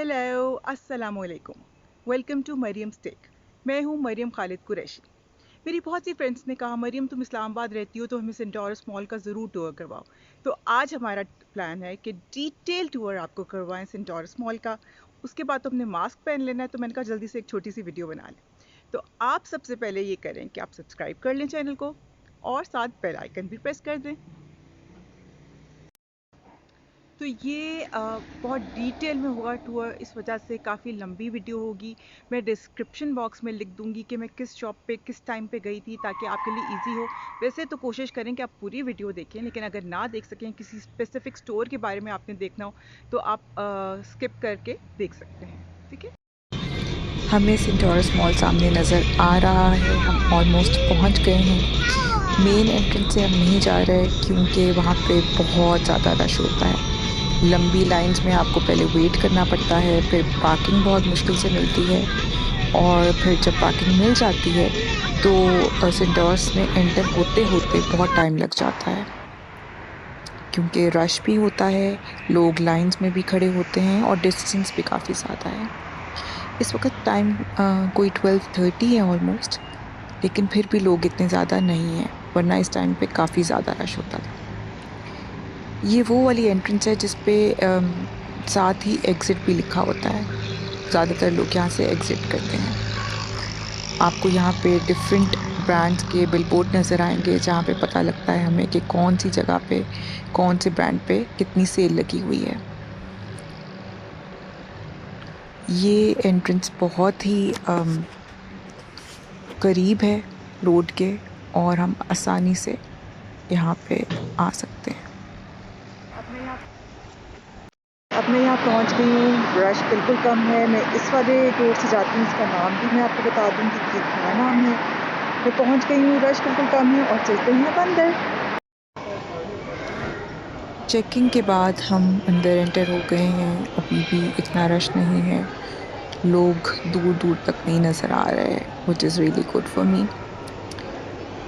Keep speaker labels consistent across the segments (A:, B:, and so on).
A: Hello अस्सलाम वालेकुम। Welcome to Maryam tech. मैं हूँ मरियम खालिद कुरैशी। मेरी बहुत सी फ्रेंड्स ने कहा मरियम तुम इस्लामाबाद रहती हो तो हमें सेंटोरस मॉल का ज़रूर टूर करवाओ। तो आज हमारा प्लान है कि डिटेल टूर आपको करवाएं सेंटोरस मॉल का। उसके बाद तो हमने मास्क पहन लेना है, तो मैंने कहा जल्दी से एक छोटी सी वीडियो बना लें। तो आप सबसे पहले ये करें कि आप सब्सक्राइब कर लें चैनल को और साथ बेल आइकन भी प्रेस कर दें। तो ये बहुत डिटेल में होगा टूर, इस वजह से काफ़ी लंबी वीडियो होगी। मैं डिस्क्रिप्शन बॉक्स में लिख दूंगी कि मैं किस शॉप पे किस टाइम पे गई थी, ताकि आपके लिए इजी हो। वैसे तो कोशिश करें कि आप पूरी वीडियो देखें, लेकिन अगर ना देख सकें, किसी स्पेसिफिक स्टोर के बारे में आपने देखना हो, तो आप स्किप करके देख सकते हैं। ठीक है।
B: हमें सेंटोरस मॉल सामने नज़र आ रहा है। हम ऑलमोस्ट पहुंच गए हैं। मेन एंट्रेंस से हम नहीं जा रहे क्योंकि वहाँ पे बहुत ज़्यादा रश होता है। लंबी लाइंस में आपको पहले वेट करना पड़ता है, फिर पार्किंग बहुत मुश्किल से मिलती है, और फिर जब पार्किंग मिल जाती है तो सेंटोरस में एंटर होते होते बहुत टाइम लग जाता है, क्योंकि रश भी होता है, लोग लाइंस में भी खड़े होते हैं और डिस्टेंस भी काफ़ी ज़्यादा है। इस वक्त टाइम कोई 12:30 है ऑलमोस्ट, लेकिन फिर भी लोग इतने ज़्यादा नहीं हैं, वरना इस टाइम पे काफ़ी ज़्यादा रश होता था। ये वो वाली एंट्रेंस है जिस पे साथ ही एग्ज़िट भी लिखा होता है। ज़्यादातर लोग यहाँ से एग्ज़िट करते हैं। आपको यहाँ पे डिफरेंट ब्रांड्स के बिलबोर्ड नज़र आएंगे, जहाँ पे पता लगता है हमें कि कौन सी जगह पे कौन से ब्रांड पे कितनी सेल लगी हुई है। ये एंट्रेंस बहुत ही करीब है रोड के, और हम आसानी से यहाँ पे आ सकते हैं।
A: अब मैं यहाँ पहुँच गई हूँ। रश बिल्कुल कम है। मैं इस वाले रोड से जाती हूँ, इसका नाम भी मैं आपको बता दूँगी कि क्या नाम है। मैं पहुँच गई हूँ, रश बिल्कुल कम है और चलते हैं अब अंदर।
B: चेकिंग के बाद हम अंदर एंटर हो गए हैं। अभी भी इतना रश नहीं है, लोग दूर दूर तक नहीं नज़र आ रहे हैं, which is really good for me.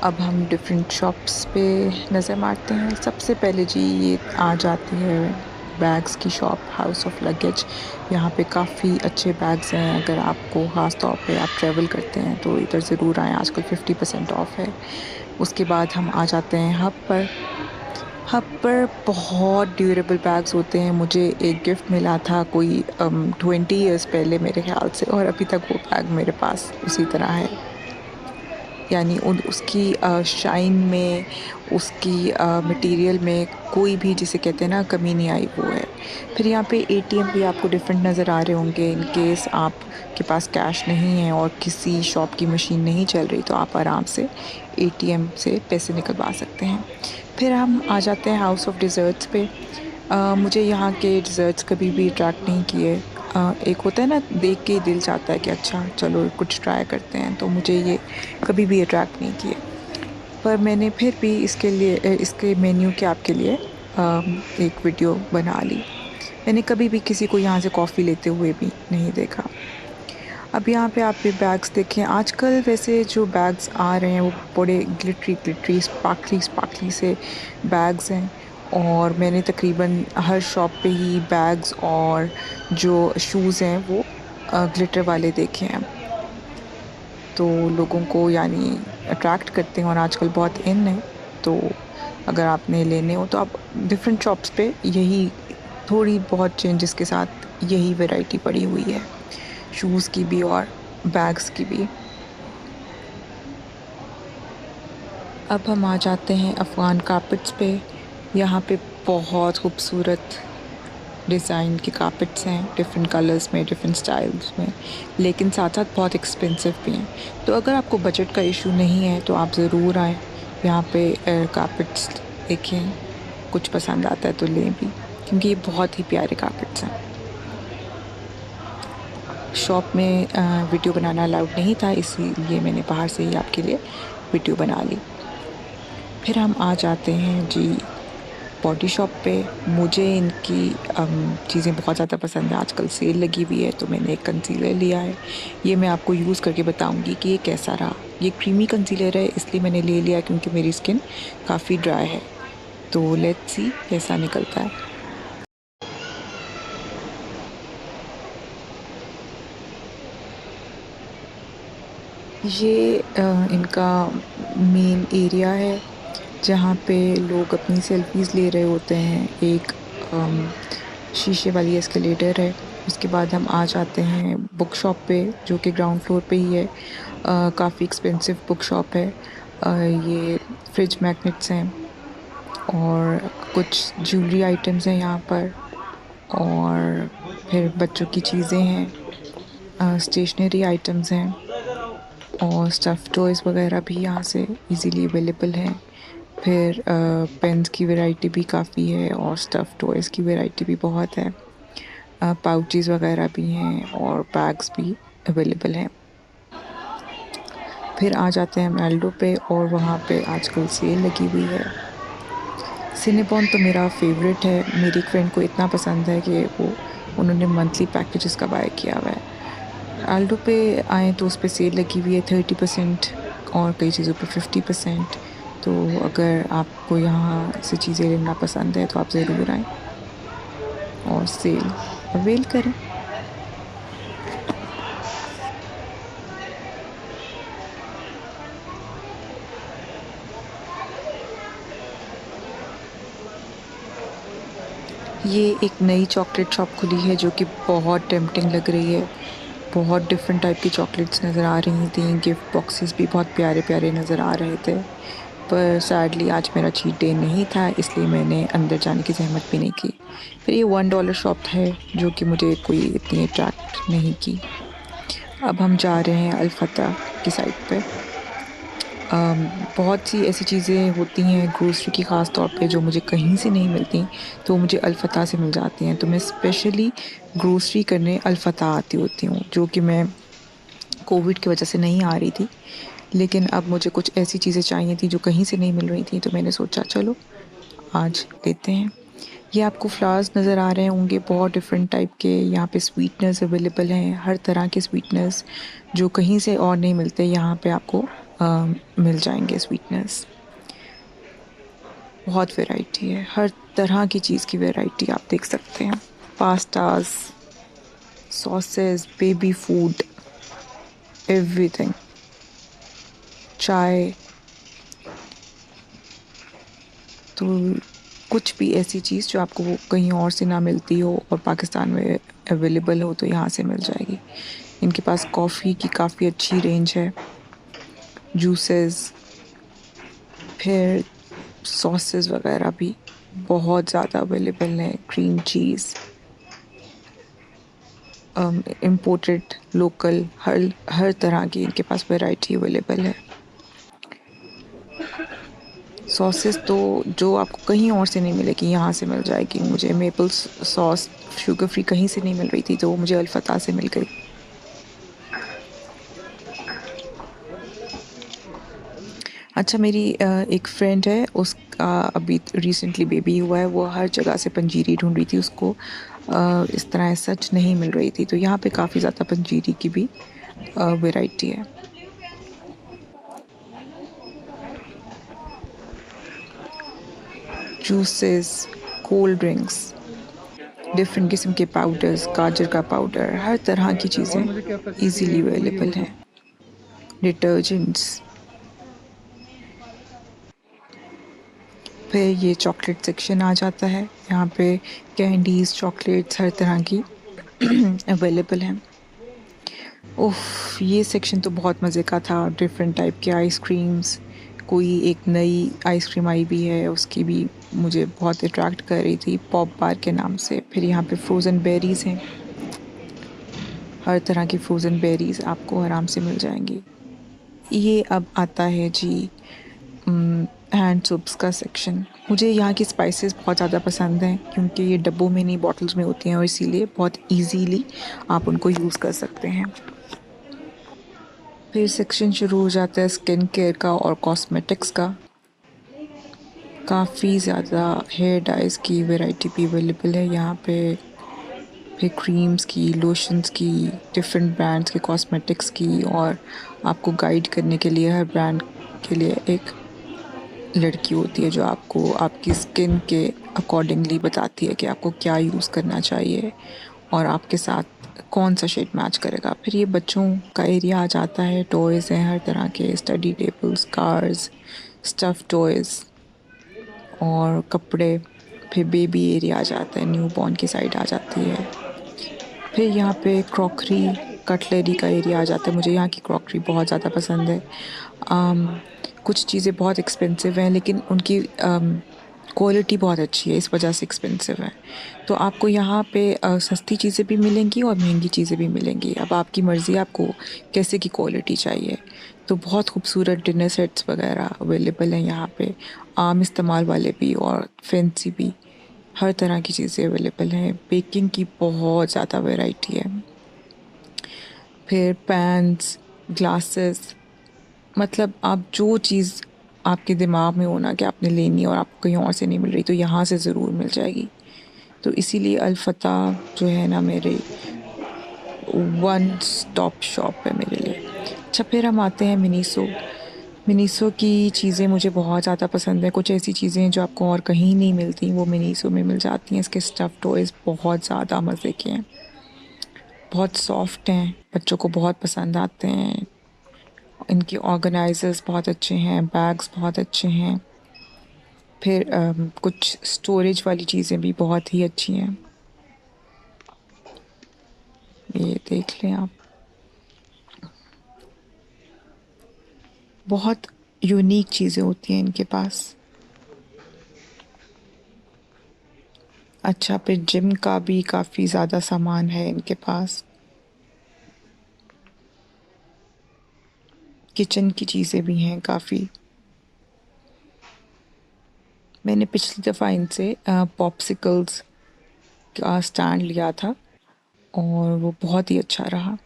B: अब हम डिफरेंट शॉप्स पे नज़र मारते हैं। सबसे पहले जी ये आ जाती है बैग्स की शॉप, हाउस ऑफ लगेज। यहाँ पे काफ़ी अच्छे बैग्स हैं। अगर आपको ख़ास तौर पे आप ट्रैवल करते हैं तो इधर ज़रूर आएँ, आजकल 50% ऑफ है। उसके बाद हम आ जाते हैं हब पर। हब पर बहुत ड्यूरेबल बैग्स होते हैं। मुझे एक गिफ्ट मिला था कोई 20 ईयर्स पहले मेरे ख़्याल से, और अभी तक वो बैग मेरे पास उसी तरह है। यानी उसकी शाइन में, उसकी मटेरियल में कोई भी, जिसे कहते हैं ना, कमी नहीं आई, वो है। फिर यहाँ पे एटीएम भी आपको डिफरेंट नज़र आ रहे होंगे। इन केस आपके पास कैश नहीं है और किसी शॉप की मशीन नहीं चल रही, तो आप आराम से एटीएम से पैसे निकलवा सकते हैं। फिर हम आ जाते हैं हाउस ऑफ डिज़र्ट्स पे। मुझे यहाँ के डिज़र्ट्स कभी भी अट्रैक्ट नहीं किए। एक होता है ना, देख के ही दिल चाहता है कि अच्छा चलो कुछ ट्राई करते हैं, तो मुझे ये कभी भी अट्रैक्ट नहीं किए। पर मैंने फिर भी इसके लिए इसके मेन्यू के आपके लिए एक वीडियो बना ली। मैंने कभी भी किसी को यहाँ से कॉफ़ी लेते हुए भी नहीं देखा। अब यहाँ पे आप ये बैग्स देखें। आजकल वैसे जो बैग्स आ रहे हैं वो बड़े ग्लिटरी स्पार्कली से बैग्स हैं, और मैंने तकरीबन हर शॉप पे ही बैग्स और जो शूज़ हैं वो ग्लिटर वाले देखे हैं। तो लोगों को यानी अट्रैक्ट करते हैं, और आजकल बहुत इन है। तो अगर आपने लेने हो तो आप डिफरेंट शॉप्स पे यही थोड़ी बहुत चेंजेस के साथ यही वैरायटी पड़ी हुई है, शूज़ की भी और बैग्स की भी। अब हम आ जाते हैं अफ़गान कारपेट्स पे। यहाँ पे बहुत खूबसूरत डिज़ाइन के कारपेट्स हैं, डिफरेंट कलर्स में, डिफरेंट स्टाइल्स में, लेकिन साथ साथ बहुत एक्सपेंसिव भी हैं। तो अगर आपको बजट का इशू नहीं है तो आप ज़रूर आएँ यहाँ पे। कारपेट्स देखें, कुछ पसंद आता है तो लें भी, क्योंकि ये बहुत ही प्यारे कारपेट्स हैं। शॉप में वीडियो बनाना अलाउड नहीं था, इसीलिए मैंने बाहर से ही आपके लिए वीडियो बना ली। फिर हम आ जाते हैं जी बॉडी शॉप पे। मुझे इनकी चीज़ें बहुत ज़्यादा पसंद है। आजकल सेल लगी हुई है, तो मैंने एक कंसीलर लिया है। ये मैं आपको यूज़ करके बताऊंगी कि ये कैसा रहा। ये क्रीमी कंसीलर है, इसलिए मैंने ले लिया क्योंकि मेरी स्किन काफ़ी ड्राई है। तो लेट्स सी कैसा निकलता है। ये इनका मेन एरिया है जहाँ पे लोग अपनी सेल्फीज़ ले रहे होते हैं। एक शीशे वाली एस्केलेटर है। उसके बाद हम आ जाते हैं बुक शॉप पे, जो कि ग्राउंड फ्लोर पे ही है। काफ़ी एक्सपेंसिव बुक शॉप है। ये फ्रिज मैग्नेट्स हैं और कुछ ज्वेलरी आइटम्स हैं यहाँ पर, और फिर बच्चों की चीज़ें हैं, स्टेशनरी आइटम्स हैं, और स्टफ़ टॉयज़ वगैरह भी यहाँ से इजीली अवेलेबल हैं। फिर पेन्स की वैरायटी भी काफ़ी है और स्टफ़ टॉयज़ की वैरायटी भी बहुत है। पाउचेस वगैरह भी हैं और बैग्स भी अवेलेबल हैं। फिर आ जाते हैं मेल्डो पे, और वहाँ पे आजकल सेल लगी हुई है। सिनेपॉन तो मेरा फेवरेट है। मेरी एक फ्रेंड को इतना पसंद है कि उन्होंने मंथली पैकेजेस का बाय किया हुआ है। अल्डो पे आएँ तो उस पे सेल लगी हुई है 30% और कई चीज़ों पे 50%। तो अगर आपको यहाँ से चीज़ें लेना पसंद है तो आप ज़रूर आएँ और सेल अवेल करें। ये एक नई चॉकलेट शॉप खुली है जो कि बहुत टेम्पटिंग लग रही है। बहुत डिफरेंट टाइप की चॉकलेट्स नज़र आ रही थी। गिफ्ट बॉक्सेस भी बहुत प्यारे प्यारे नज़र आ रहे थे। पर सैडली आज मेरा चीट डे नहीं था, इसलिए मैंने अंदर जाने की ज़हमत भी नहीं की। फिर ये $1 शॉप है जो कि मुझे कोई इतनी अट्रैक्ट नहीं की। अब हम जा रहे हैं अल-फतह की साइड पे। बहुत सी ऐसी चीज़ें होती हैं ग्रोसरी की, ख़ास तौर पे जो मुझे कहीं से नहीं मिलती, तो मुझे अल-फतह से मिल जाती हैं। तो मैं स्पेशली ग्रोसरी करने अल-फतह आती होती हूँ, जो कि मैं कोविड की वजह से नहीं आ रही थी। लेकिन अब मुझे कुछ ऐसी चीज़ें चाहिए थी जो कहीं से नहीं मिल रही थी, तो मैंने सोचा चलो आज लेते हैं। ये आपको फ्लावर्स नज़र आ रहे होंगे बहुत डिफरेंट टाइप के। यहाँ पे स्वीटनर्स अवेलेबल हैं, हर तरह के स्वीटनर्स जो कहीं से और नहीं मिलते, यहाँ पे आपको मिल जाएंगे स्वीटनर्स। बहुत वैरायटी है, हर तरह की चीज़ की वैरायटी आप देख सकते हैं। Pastas, sauces, baby food, everything, चाय, तो कुछ भी ऐसी चीज़ जो आपको कहीं और से ना मिलती हो और पाकिस्तान में अवेलेबल हो तो यहाँ से मिल जाएगी। इनके पास कॉफ़ी की काफ़ी अच्छी रेंज है, जूसेस, फिर सॉसेस वगैरह भी बहुत ज़्यादा अवेलेबल हैं। क्रीम चीज़, इम्पोर्टेड, लोकल, हर तरह की इनके पास वैरायटी अवेलेबल है। सॉसेस तो जो आपको कहीं और से नहीं मिलेगी यहाँ से मिल जाएगी। मुझे मेपल सॉस शुगर फ्री कहीं से नहीं मिल रही थी, तो वो मुझे अल-फतह से मिल गई। अच्छा, मेरी एक फ्रेंड है, उसका अभी रिसेंटली बेबी हुआ है। वो हर जगह से पंजीरी ढूंढ रही थी, उसको इस तरह सच नहीं मिल रही थी। तो यहाँ पे काफ़ी ज़्यादा पंजीरी की भी वैरायटी है। जूसेस, कोल्ड ड्रिंक्स, डिफरेंट किस्म के पाउडर्स, गाजर का पाउडर, हर तरह की चीज़ें इजीली अवेलेबल हैं। डिटर्जेंट्स, फिर ये चॉकलेट सेक्शन आ जाता है। यहाँ पे कैंडीज़, चॉकलेट्स हर तरह की अवेलेबल हैं। उफ़, ये सेक्शन तो बहुत मज़े का था। डिफरेंट टाइप के आइसक्रीम्स, कोई एक नई आइसक्रीम आई भी है, उसकी भी मुझे बहुत अट्रैक्ट कर रही थी, पॉप बार के नाम से। फिर यहाँ पे फ्रोज़न बेरीज़ हैं, हर तरह की फ्रोज़न बेरीज़ आपको आराम से मिल जाएंगी। ये अब आता है जी हैंड सोप्स का सेक्शन। मुझे यहाँ की स्पाइसेस बहुत ज़्यादा पसंद हैं, क्योंकि ये डब्बों में नहीं बॉटल्स में होती हैं, और इसीलिए बहुत इजीली आप उनको यूज़ कर सकते हैं। फिर सेक्शन शुरू हो जाता है स्किन केयर का और कॉस्मेटिक्स का। काफ़ी ज़्यादा हेयर डाइज़ की वैरायटी भी अवेलेबल है यहाँ पे। फिर क्रीम्स की, लोशंस की, डिफरेंट ब्रांड्स के कॉस्मेटिक्स की, और आपको गाइड करने के लिए हर ब्रांड के लिए एक लड़की होती है जो आपको आपकी स्किन के अकॉर्डिंगली बताती है कि आपको क्या यूज़ करना चाहिए और आपके साथ कौन सा शेड मैच करेगा। फिर ये बच्चों का एरिया आ जाता है, टॉयज़ हैं हर तरह के, study tables, cars, stuff toys और कपड़े। फिर बेबी एरिया आ जाता है, न्यू बॉर्न की साइड आ जाती है। फिर यहाँ पे क्रॉकरी, कटलरी का एरिया आ जाता है। मुझे यहाँ की क्रॉकरी बहुत ज़्यादा पसंद है। कुछ चीज़ें बहुत एक्सपेंसिव हैं लेकिन उनकी क्वालिटी बहुत अच्छी है, इस वजह से एक्सपेंसिव है। तो आपको यहाँ पे सस्ती चीज़ें भी मिलेंगी और महंगी चीज़ें भी मिलेंगी। अब आपकी मर्ज़ी है आपको कैसे की क्वालिटी चाहिए। तो बहुत खूबसूरत डिनर सेट्स वगैरह अवेलेबल हैं यहाँ पे, आम इस्तेमाल वाले भी और फैंसी भी। हर तरह की चीज़ें अवेलेबल हैं। बेकिंग की बहुत ज़्यादा वैरायटी है। फिर पैन्स, ग्लासेस, मतलब आप जो चीज़ आपके दिमाग में हो ना कि आपने लेनी है और आपको कहीं और से नहीं मिल रही, तो यहाँ से ज़रूर मिल जाएगी। तो इसीलिए अल-फतह जो है ना मेरे वन स्टॉप शॉप है मेरे लिए। अच्छा, फिर हम आते हैं मिनीसो। मिनीसो की चीज़ें मुझे बहुत ज़्यादा पसंद है। कुछ ऐसी चीज़ें हैं जो आपको और कहीं नहीं मिलती, वो मिनीसो में मिल जाती हैं। इसके स्टफ़ टॉयज़ बहुत ज़्यादा मज़े के हैं, बहुत सॉफ्ट हैं, बच्चों को बहुत पसंद आते हैं। इनके ऑर्गेनाइज़र्स बहुत अच्छे हैं, बैग्स बहुत अच्छे हैं। फिर कुछ स्टोरेज वाली चीज़ें भी बहुत ही अच्छी हैं। ये देख लें आप, बहुत यूनिक चीज़ें होती हैं इनके पास। अच्छा, फिर जिम का भी काफ़ी ज़्यादा सामान है इनके पास। किचन की चीज़ें भी हैं काफ़ी। मैंने पिछली दफ़ा इनसे पॉप्सिकल्स का स्टैंड लिया था और वो बहुत ही अच्छा रहा।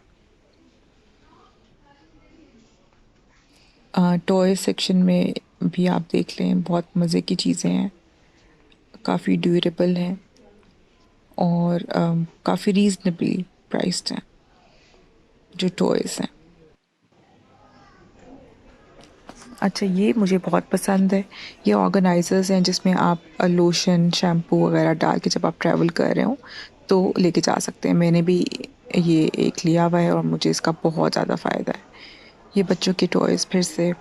B: टॉय सेक्शन में भी आप देख लें, बहुत मज़े की चीज़ें हैं, काफ़ी ड्यूरेबल हैं और काफ़ी रीज़नेबली प्राइस्ड हैं जो टॉयज़ हैं। अच्छा, ये मुझे बहुत पसंद है। ये ऑर्गेनाइज़र्स हैं जिसमें आप लोशन, शैम्पू वगैरह डाल के जब आप ट्रैवल कर रहे हो तो लेके जा सकते हैं। मैंने भी ये एक लिया हुआ है और मुझे इसका बहुत ज़्यादा फ़ायदा है। ये बच्चों के टॉयज़, फिर से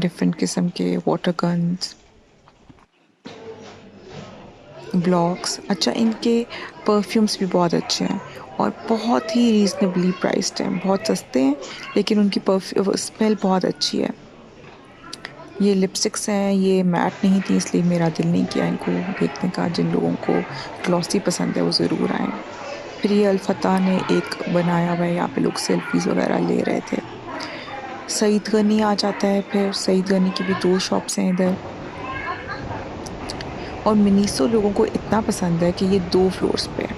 B: डिफरेंट किस्म के वाटर गन्स, ब्लॉक्स। अच्छा, इनके परफ्यूम्स भी बहुत अच्छे हैं और बहुत ही रीज़नेबली प्राइस्ड हैं। बहुत सस्ते हैं लेकिन उनकी स्मेल बहुत अच्छी है। ये लिपस्टिक्स हैं, ये मैट नहीं थी इसलिए मेरा दिल नहीं किया इनको देखने का। जिन लोगों को ग्लॉसी पसंद है वो ज़रूर आएँ। फिर ये अल-फतह ने एक बनाया हुआ है, यहाँ पे लोग सेल्फीज़ वगैरह ले रहे थे। सईद गनी आ जाता है, फिर सईद गनी की भी 2 शॉप्स हैं इधर। और मिनीसो लोगों को इतना पसंद है कि ये 2 फ्लोर्स पे है।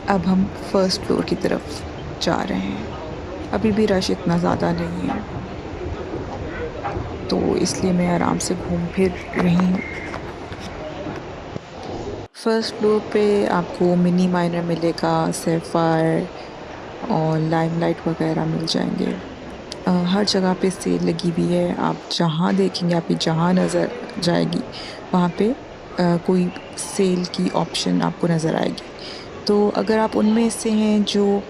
B: अब हम फर्स्ट फ्लोर की तरफ जा रहे हैं। अभी भी रश इतना ज़्यादा नहीं है, तो इसलिए मैं आराम से घूम फिर रही हूँ। फर्स्ट फ्लोर पे आपको मिनी माइनर मिलेगा, सैफ़ायर और लाइमलाइट वगैरह मिल जाएंगे। हर जगह पे सेल लगी हुई है। आप जहाँ देखेंगे, आपकी जहाँ नज़र जाएगी वहाँ पे कोई सेल की ऑप्शन आपको नज़र आएगी। तो अगर आप उनमें से हैं जो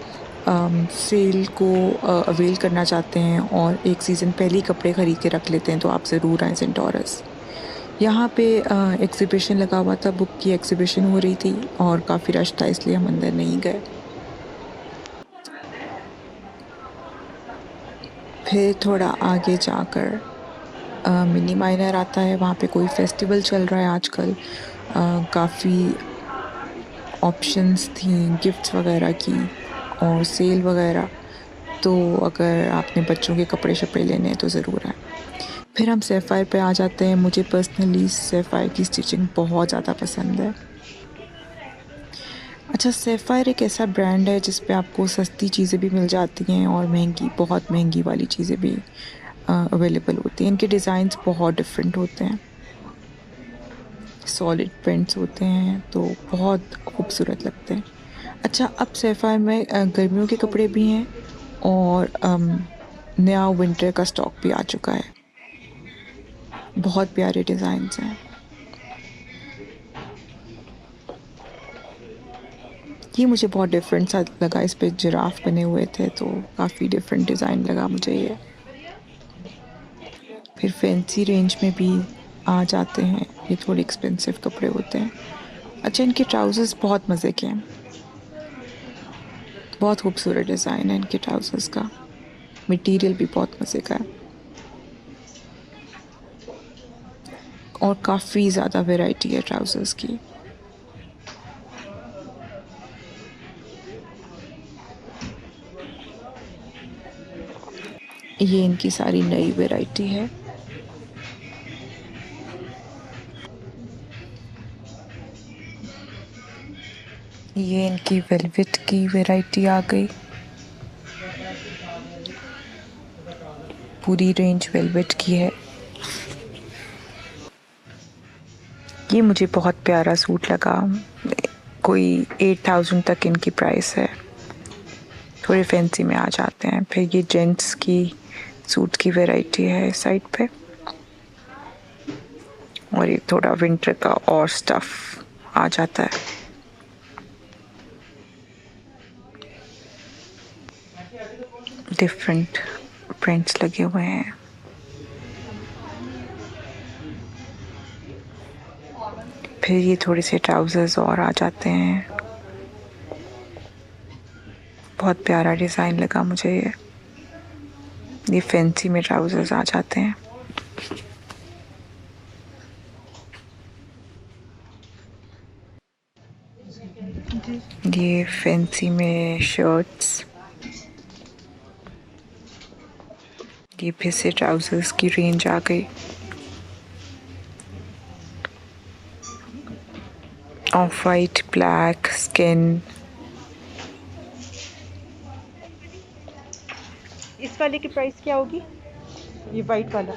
B: सेल को अवेल करना चाहते हैं और एक सीज़न पहले ही कपड़े ख़रीद के रख लेते हैं, तो आप ज़रूर आएँ सेंटोरस। यहाँ पे एग्ज़िबिशन लगा हुआ था, बुक की एग्ज़िबिशन हो रही थी और काफ़ी रश था इसलिए हम अंदर नहीं गए। फिर थोड़ा आगे जाकर मिनी माइनर आता है। वहाँ पे कोई फेस्टिवल चल रहा है आजकल। काफ़ी ऑप्शंस थी गिफ्ट्स वगैरह की और सेल वगैरह। तो अगर आपने बच्चों के कपड़े शपड़े लेने हैं तो ज़रूर आएँ। फिर हम सैफ़ायर पे आ जाते हैं। मुझे पर्सनली सैफ़ायर की स्टिचिंग बहुत ज़्यादा पसंद है। अच्छा, सैफ़ायर एक ऐसा ब्रांड है जिस पे आपको सस्ती चीज़ें भी मिल जाती हैं और महंगी, बहुत महंगी वाली चीज़ें भी अवेलेबल होती हैं। इनके डिज़ाइंस बहुत डिफरेंट होते हैं, सॉलिड प्रिंट्स होते हैं, तो बहुत खूबसूरत लगते हैं। अच्छा, अब सैफ़ायर में गर्मियों के कपड़े भी हैं और नया विंटर का स्टॉक भी आ चुका है। बहुत प्यारे डिज़ाइंस हैं। ये मुझे बहुत डिफरेंट सा लगा, इस पे जिराफ बने हुए थे तो काफ़ी डिफरेंट डिज़ाइन लगा मुझे ये। फिर फैंसी रेंज में भी आ जाते हैं, ये थोड़े एक्सपेंसिव कपड़े होते हैं। अच्छा, इनके ट्राउज़र्स बहुत मज़े के हैं, बहुत खूबसूरत डिज़ाइन है इनके ट्राउज़र्स का, मटेरियल भी बहुत मज़े का है और काफ़ी ज़्यादा वैरायटी है ट्राउज़र्स की। ये इनकी सारी नई वैरायटी है। ये इनकी वेलवेट की वैरायटी आ गई, पूरी रेंज वेलवेट की है। ये मुझे बहुत प्यारा सूट लगा, कोई 8000 तक इनकी प्राइस है, थोड़े फैंसी में आ जाते हैं। फिर ये जेंट्स की सूट की वैरायटी है इस साइड पे, और ये थोड़ा विंटर का और स्टफ आ जाता है। डिफरेंट प्रिंट्स लगे हुए हैं। फिर ये थोड़े से ट्राउज़र्स और आ जाते हैं, बहुत प्यारा डिज़ाइन लगा मुझे ये फैंसी में ट्राउज़र्स आ जाते हैं। ये फैंसी में शर्ट्स, ये फिर से ट्राउज़र्स की रेंज आ गई। Of white, black, skin.
A: इस वाले की प्राइस क्या होगी? ये वाइट वाला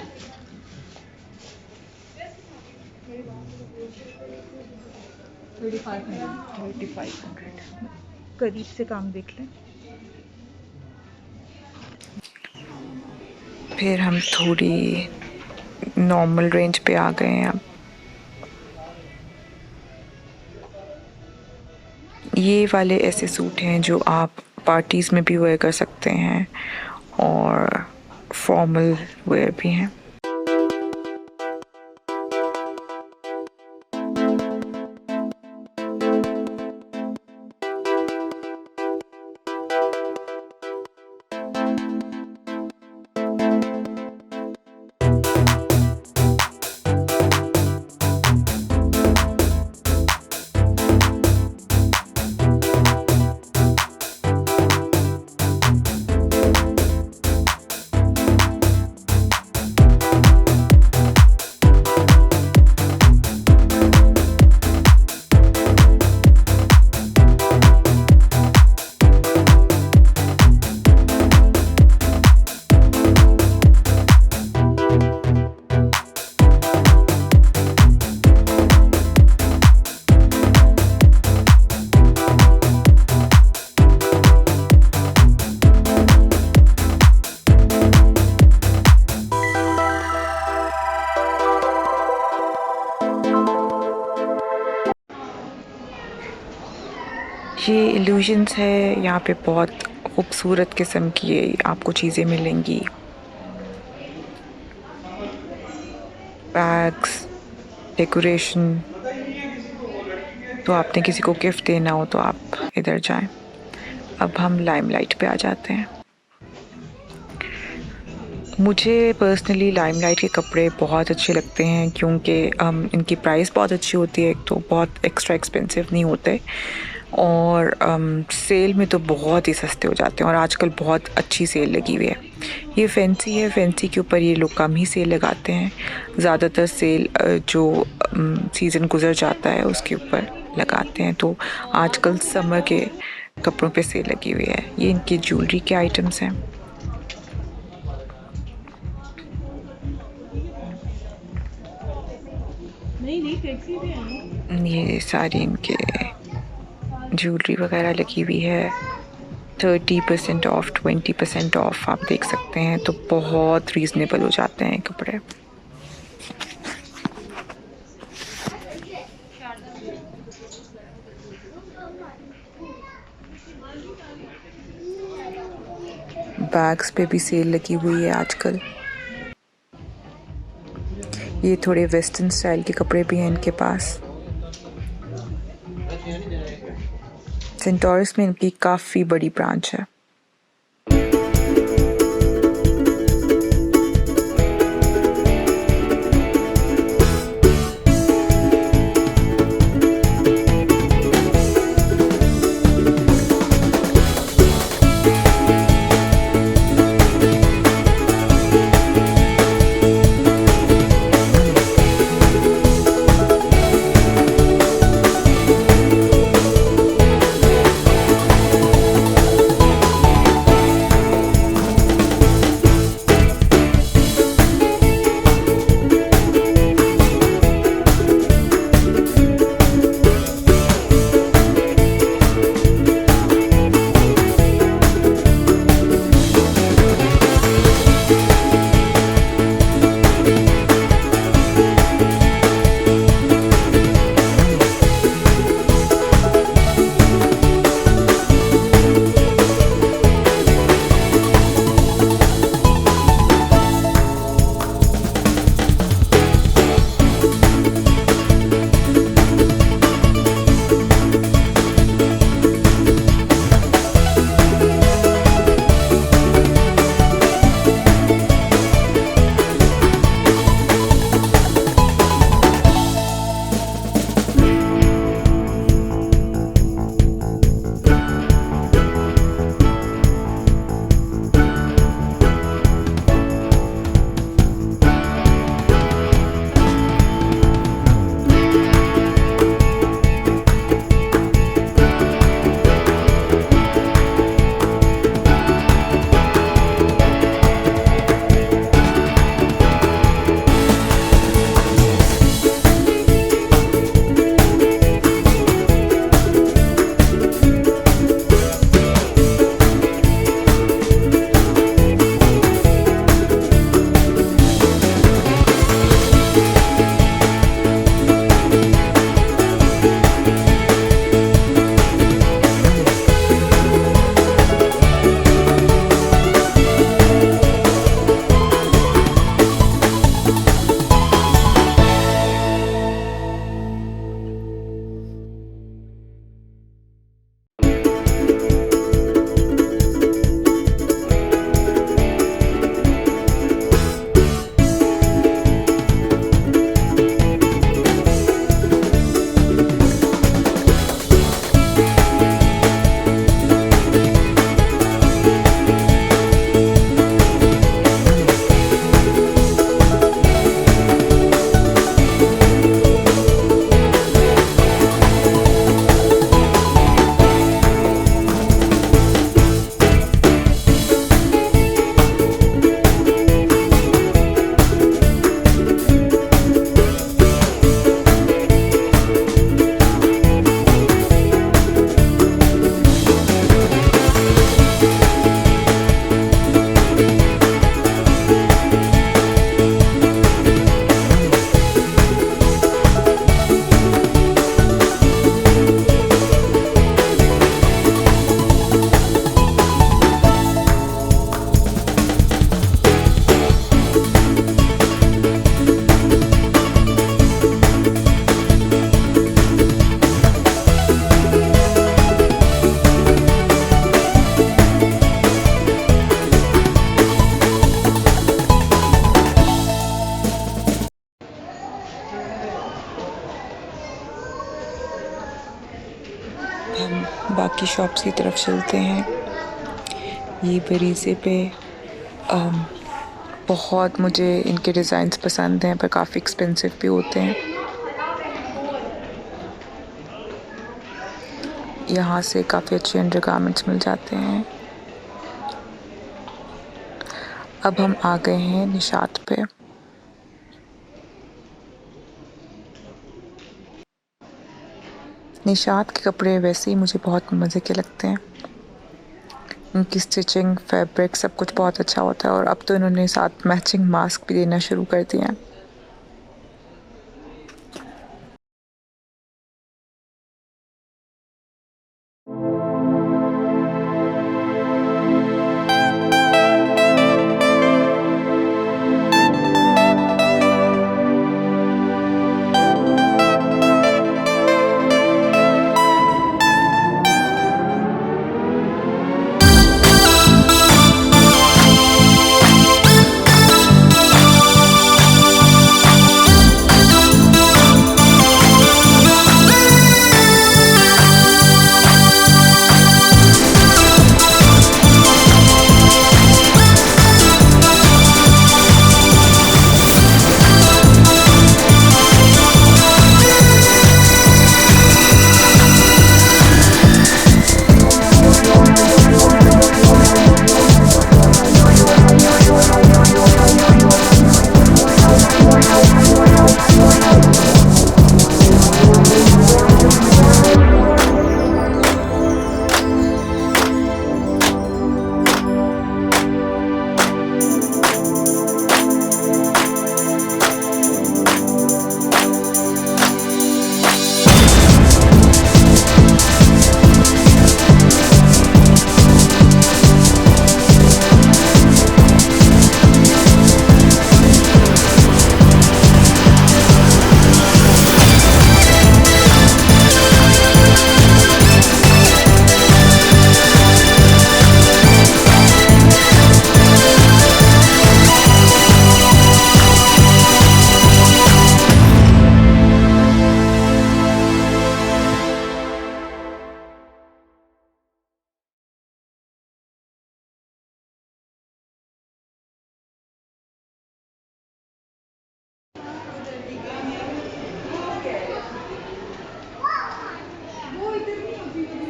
A: 3500। करीब से काम देख लें।
B: फिर हम थोड़ी नॉर्मल रेंज पे आ गए हैं अब। ये वाले ऐसे सूट हैं जो आप पार्टीज़ में भी वेयर कर सकते हैं और फॉर्मल वेयर भी हैं। ये इल्यूशंस है, यहाँ पे बहुत खूबसूरत किस्म की आपको चीज़ें मिलेंगी, बैग्स, डेकोरेशन। तो आपने किसी को गिफ्ट देना हो तो आप इधर जाएं। अब हम लाइमलाइट पे आ जाते हैं। मुझे पर्सनली लाइमलाइट के कपड़े बहुत अच्छे लगते हैं क्योंकि इनकी प्राइस बहुत अच्छी होती है, एक तो बहुत एक्स्ट्रा एक्सपेंसिव नहीं होते और सेल में तो बहुत ही सस्ते हो जाते हैं और आजकल बहुत अच्छी सेल लगी हुई है। ये फैंसी है, फैंसी के ऊपर ये लोग कम ही सेल लगाते हैं, ज़्यादातर सेल जो सीज़न गुजर जाता है उसके ऊपर लगाते हैं। तो आजकल समर के कपड़ों पे सेल लगी हुई है। ये इनकी ज्वेलरी के आइटम्स हैं। ये सारी इनके ज्वेलरी वगैरह लगी हुई है। 30% ऑफ, 20% ऑफ आप देख सकते हैं, तो बहुत रीज़नेबल हो जाते हैं कपड़े। बैग्स पे भी सेल लगी हुई है आजकल। ये थोड़े वेस्टर्न स्टाइल के कपड़े भी हैं इनके पास। सेंटोरस में इनकी काफ़ी बड़ी ब्रांच है। हम बाकी शॉप्स की तरफ चलते हैं। ये बरीज़े पे बहुत मुझे इनके डिज़ाइंस पसंद हैं, पर काफ़ी एक्सपेंसिव भी होते हैं। यहाँ से काफ़ी अच्छे अंडरगारमेंट्स मिल जाते हैं। अब हम आ गए हैं निशात पे। निशात के कपड़े वैसे ही मुझे बहुत मज़े के लगते हैं। उनकी स्टिचिंग, फैब्रिक सब कुछ बहुत अच्छा होता है, और अब तो इन्होंने साथ मैचिंग मास्क भी देना शुरू कर दिए हैं।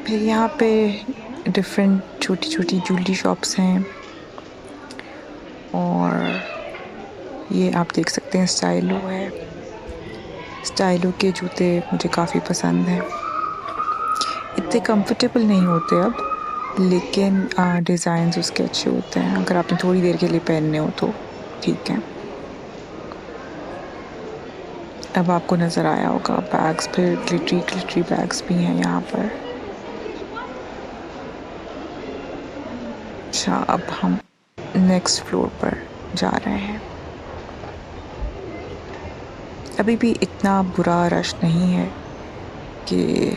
B: फिर यहाँ पे डिफरेंट छोटी छोटी ज्वेलरी शॉप्स हैं और ये आप देख सकते हैं स्टाइलो है। स्टाइलो के जूते मुझे काफ़ी पसंद हैं। इतने कंफर्टेबल नहीं होते अब, लेकिन डिज़ाइंस उसके अच्छे होते हैं। अगर आपने थोड़ी देर के लिए पहनने हो तो ठीक है। अब आपको नज़र आया होगा बैग्स, फिर ग्लिटरी बैग्स भी हैं यहाँ पर। अच्छा, अब हम नेक्स्ट फ्लोर पर जा रहे हैं। अभी भी इतना बुरा रश नहीं है कि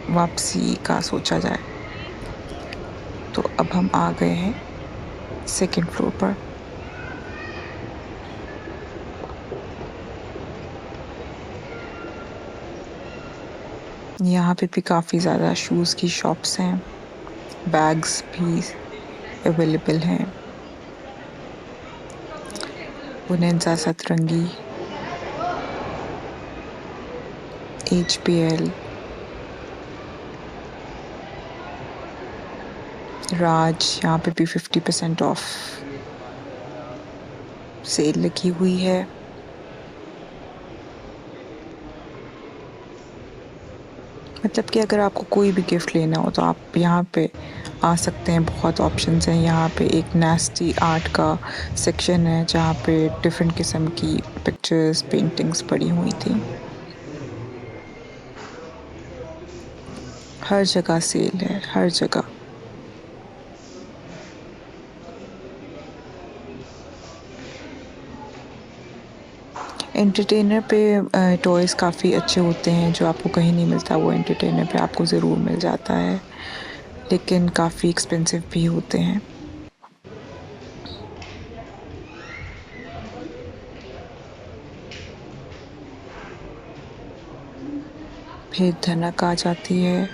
B: वापसी का सोचा जाए। तो अब हम आ गए हैं सेकंड फ्लोर पर। यहाँ पे भी काफ़ी ज़्यादा शूज़ की शॉप्स हैं, बैग्स भी अवेलेबल हैं। बुनेंजा सतरंगी, HPL, राज, यहाँ पे भी 50% ऑफ सेल लगी हुई है। मतलब कि अगर आपको कोई भी गिफ्ट लेना हो तो आप यहाँ पे आ सकते हैं। बहुत ऑप्शंस हैं। यहाँ पे एक नेस्टी आर्ट का सेक्शन है जहाँ पे डिफरेंट किस्म की पिक्चर्स, पेंटिंग्स पड़ी हुई थी। हर जगह सेल है, हर जगह। एंटरटेनर पे टॉयज़ काफ़ी अच्छे होते हैं, जो आपको कहीं नहीं मिलता वो एंटरटेनर पे आपको ज़रूर मिल जाता है, लेकिन काफ़ी एक्सपेंसिव भी होते हैं। फिर धनक आ जाती है।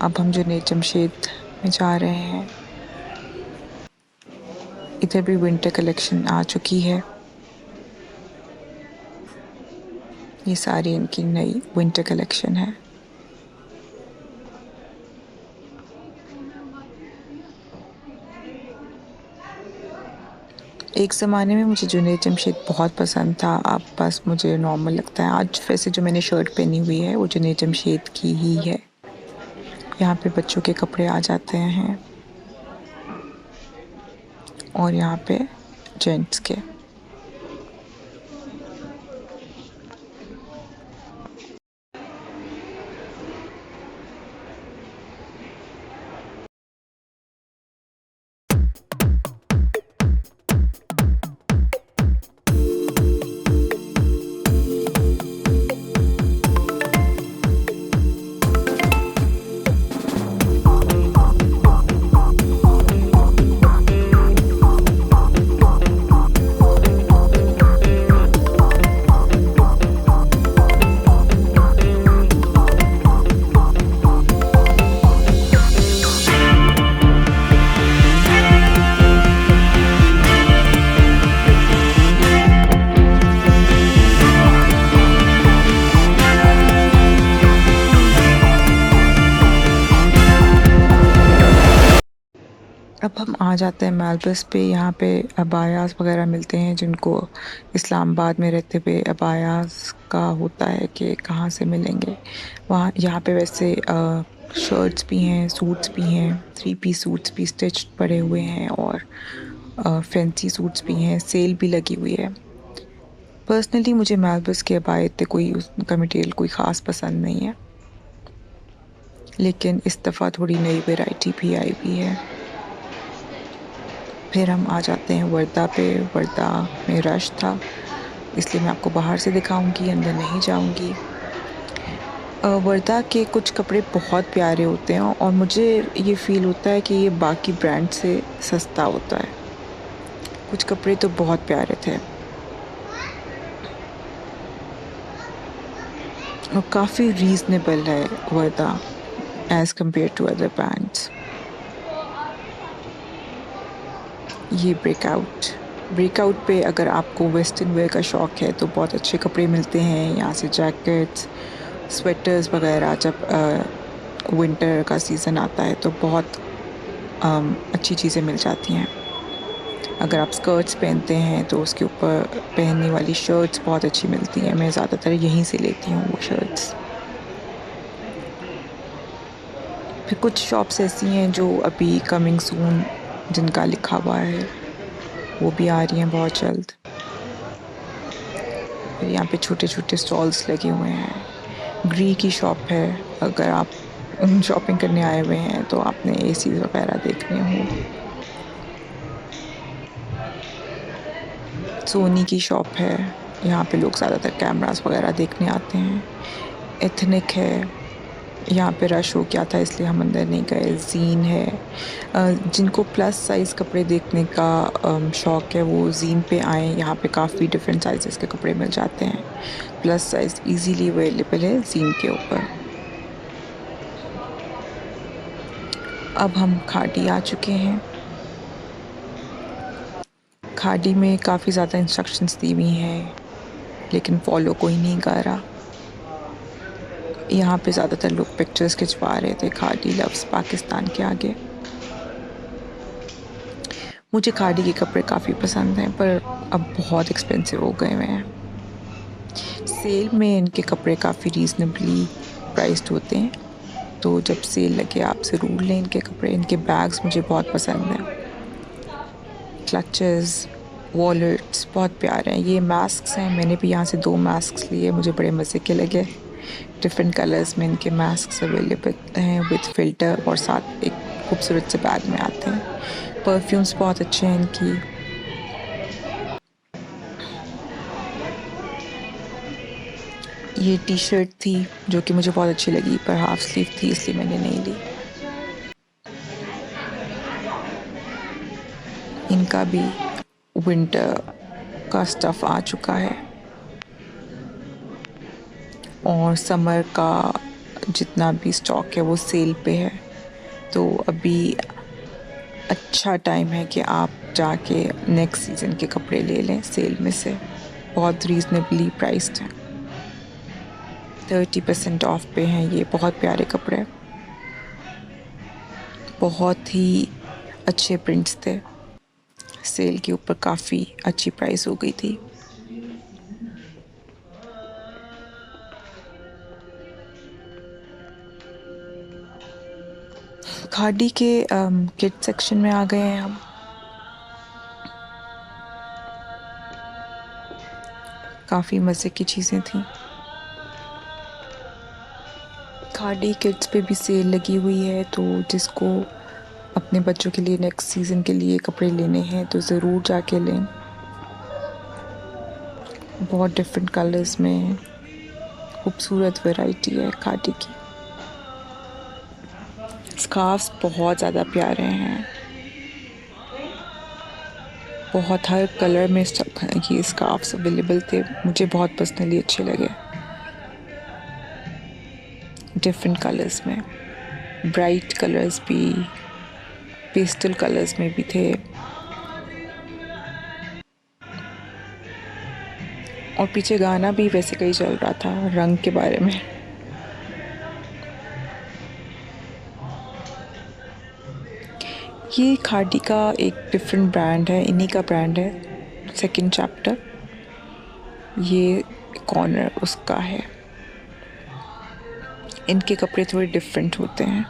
B: अब हम जुनैद जमशेद में जा रहे हैं। इधर भी विंटर कलेक्शन आ चुकी है। ये सारी इनकी नई विंटर कलेक्शन है। एक ज़माने में मुझे जुनैद जमशेद बहुत पसंद था, अब बस मुझे नॉर्मल लगता है। आज वैसे जो मैंने शर्ट पहनी हुई है वो जुनैद जमशेद की ही है। यहाँ पे बच्चों के कपड़े आ जाते हैं और यहाँ पे जेंट्स के। अब हम आ जाते हैं मालबस पे। यहाँ पे अबायास वगैरह मिलते हैं, जिनको इस्लामाबाद में रहते हुए अबायास का होता है कि कहाँ से मिलेंगे। वहाँ यहाँ पे वैसे शर्ट्स भी हैं, सूट्स भी हैं, 3 पीस सूट्स भी स्टिच पड़े हुए हैं और फैंसी सूट्स भी हैं। सेल भी लगी हुई है। पर्सनली मुझे मालबस के अबाए इतने कोई उसका मटेरियल कोई ख़ास पसंद नहीं है, लेकिन इस दफ़ा थोड़ी नई वैरायटी भी आई हुई है। फिर हम आ जाते हैं वर्दा पे। वर्दा में रश था, इसलिए मैं आपको बाहर से दिखाऊंगी, अंदर नहीं जाऊंगी। वर्दा के कुछ कपड़े बहुत प्यारे होते हैं और मुझे ये फ़ील होता है कि ये बाकी ब्रांड से सस्ता होता है। कुछ कपड़े तो बहुत प्यारे थे और काफ़ी रीज़नेबल है वर्दा as compare to other brands. ये ब्रेकआउट पे अगर आपको वेस्टर्न वेयर का शौक़ है तो बहुत अच्छे कपड़े मिलते हैं। यहाँ से जैकेट्स, स्वेटर्स वगैरह जब विंटर का सीज़न आता है तो बहुत अच्छी चीज़ें मिल जाती हैं। अगर आप स्कर्ट्स पहनते हैं तो उसके ऊपर पहनने वाली शर्ट्स बहुत अच्छी मिलती हैं। मैं ज़्यादातर यहीं से लेती हूँ वो शर्ट्स। फिर कुछ शॉप्स ऐसी हैं जो अभी कमिंग सून जिनका लिखा हुआ है, वो भी आ रही हैं बहुत जल्द। फिर यहाँ पे छोटे छोटे स्टॉल्स लगे हुए हैं। ग्री की शॉप है, अगर आप शॉपिंग करने आए हुए हैं तो आपने एसीज वगैरह देखने हो। सोनी की शॉप है, यहाँ पे लोग ज़्यादातर कैमरास वगैरह देखने आते हैं। एथनिक है, यहाँ पे रश हो गया था इसलिए हम अंदर नहीं गए। ज़ीन है, जिनको प्लस साइज़ कपड़े देखने का शौक़ है वो ज़ीन पे आएँ। यहाँ पे काफ़ी डिफरेंट साइज़ेस के कपड़े मिल जाते हैं। प्लस साइज़ इजीली अवेलेबल है ज़ीन के ऊपर। अब हम खाड़ी आ चुके हैं। खाड़ी में काफ़ी ज़्यादा इंस्ट्रक्शंस दी हुई हैं लेकिन फॉलो कोई नहीं कर रहा। यहाँ पे ज़्यादातर लोग पिक्चर्स खिंचवा रहे थे खाड़ी लव्स पाकिस्तान के आगे। मुझे खाड़ी के कपड़े काफ़ी पसंद हैं पर अब बहुत एक्सपेंसिव हो गए हुए हैं। सेल में इनके कपड़े काफ़ी रीज़नेबली प्राइस्ड होते हैं, तो जब सेल लगे आप ज़रूर लें इनके कपड़े। इनके बैग्स मुझे बहुत पसंद हैं। क्लचेस, वॉलेट्स बहुत प्यारे हैं। ये मास्क्स हैं, मैंने भी यहाँ से 2 मास्क्स लिए, मुझे बड़े मज़े के लगे। डिफरेंट कलर्स में इनके मास्क्स अवेलेबल हैं विद फ़िल्टर और साथ एक खूबसूरत से बैग में आते हैं। परफ्यूम्स बहुत अच्छे हैं इनकी। ये टी शर्ट थी जो कि मुझे बहुत अच्छी लगी पर हाफ स्लीव थी इसलिए मैंने नहीं ली। इनका भी विंटर का स्टफ़ आ चुका है और समर का जितना भी स्टॉक है वो सेल पे है, तो अभी अच्छा टाइम है कि आप जाके नेक्स्ट सीज़न के कपड़े ले लें सेल में से। बहुत रीज़नेबली प्राइस्ड हैं। 30% ऑफ पे हैं ये। बहुत प्यारे कपड़े, बहुत ही अच्छे प्रिंट्स थे। सेल के ऊपर काफ़ी अच्छी प्राइस हो गई थी। खाड़ी के किड सेक्शन में आ गए हैं हम। काफ़ी मज़े की चीज़ें थी। खाड़ी किड्स पे भी सेल लगी हुई है, तो जिसको अपने बच्चों के लिए नेक्स्ट सीज़न के लिए कपड़े लेने हैं तो ज़रूर जाके लें। बहुत डिफरेंट कलर्स में खूबसूरत वैरायटी है खाड़ी की। स्कार्फ्स बहुत ज़्यादा प्यारे हैं, बहुत हर कलर में ये स्कार्फ्स अवेलेबल थे। मुझे बहुत पर्सनली अच्छे लगे। डिफरेंट कलर्स में, ब्राइट कलर्स भी, पेस्टल कलर्स में भी थे और पीछे गाना भी वैसे कहीं चल रहा था रंग के बारे में। ये खाड़ी का एक डिफरेंट ब्रांड है, इन्हीं का ब्रांड है सेकंड चैप्टर। ये कॉर्नर उसका है। इनके कपड़े थोड़े डिफरेंट होते हैं।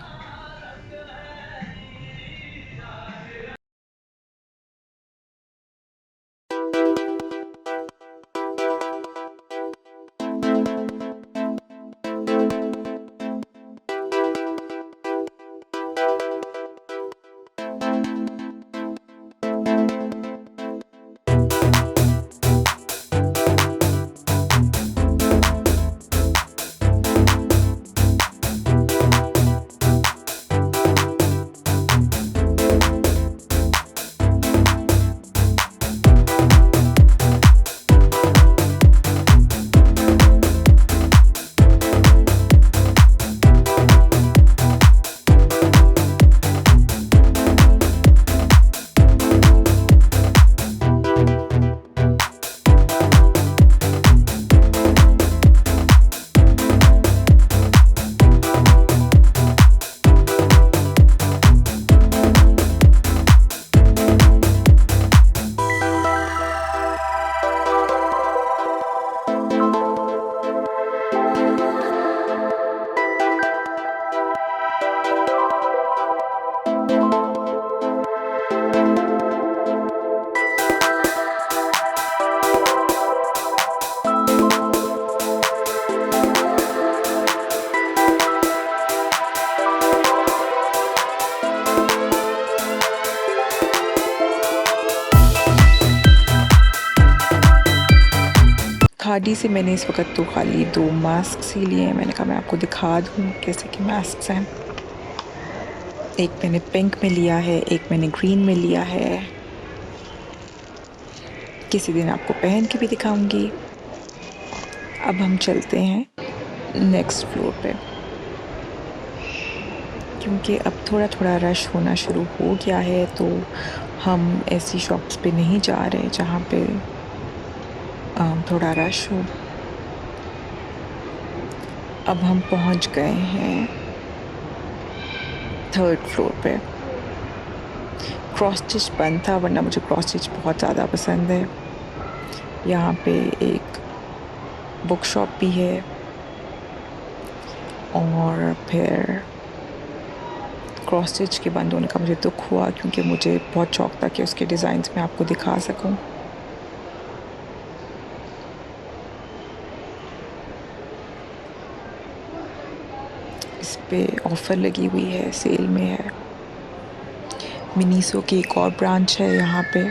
B: खादी से मैंने इस वक्त तो खाली 2 मास्क ही लिए हैं। मैंने कहा मैं आपको दिखा दूँ कैसे के मास्क हैं। एक मैंने पिंक में लिया है, एक मैंने ग्रीन में लिया है। किसी दिन आपको पहन के भी दिखाऊंगी। अब हम चलते हैं नेक्स्ट फ्लोर पे, क्योंकि अब थोड़ा थोड़ा रश होना शुरू हो गया है, तो हम ऐसी शॉप्स पे नहीं जा रहे जहाँ पे थोड़ा रश हो। अब हम पहुँच गए हैं 3rd फ्लोर पे। क्रॉस स्टिच बंद था, वरना मुझे क्रॉस स्टिच बहुत ज़्यादा पसंद है। यहाँ पे एक बुक शॉप भी है, और फिर क्रॉस स्टिच के बंद होने का मुझे दुख हुआ, क्योंकि मुझे बहुत शौक था कि उसके डिज़ाइंस मैं आपको दिखा सकूं। इस पे ऑफ़र लगी हुई है, सेल में है। मिनीसो की एक और ब्रांच है यहाँ पे।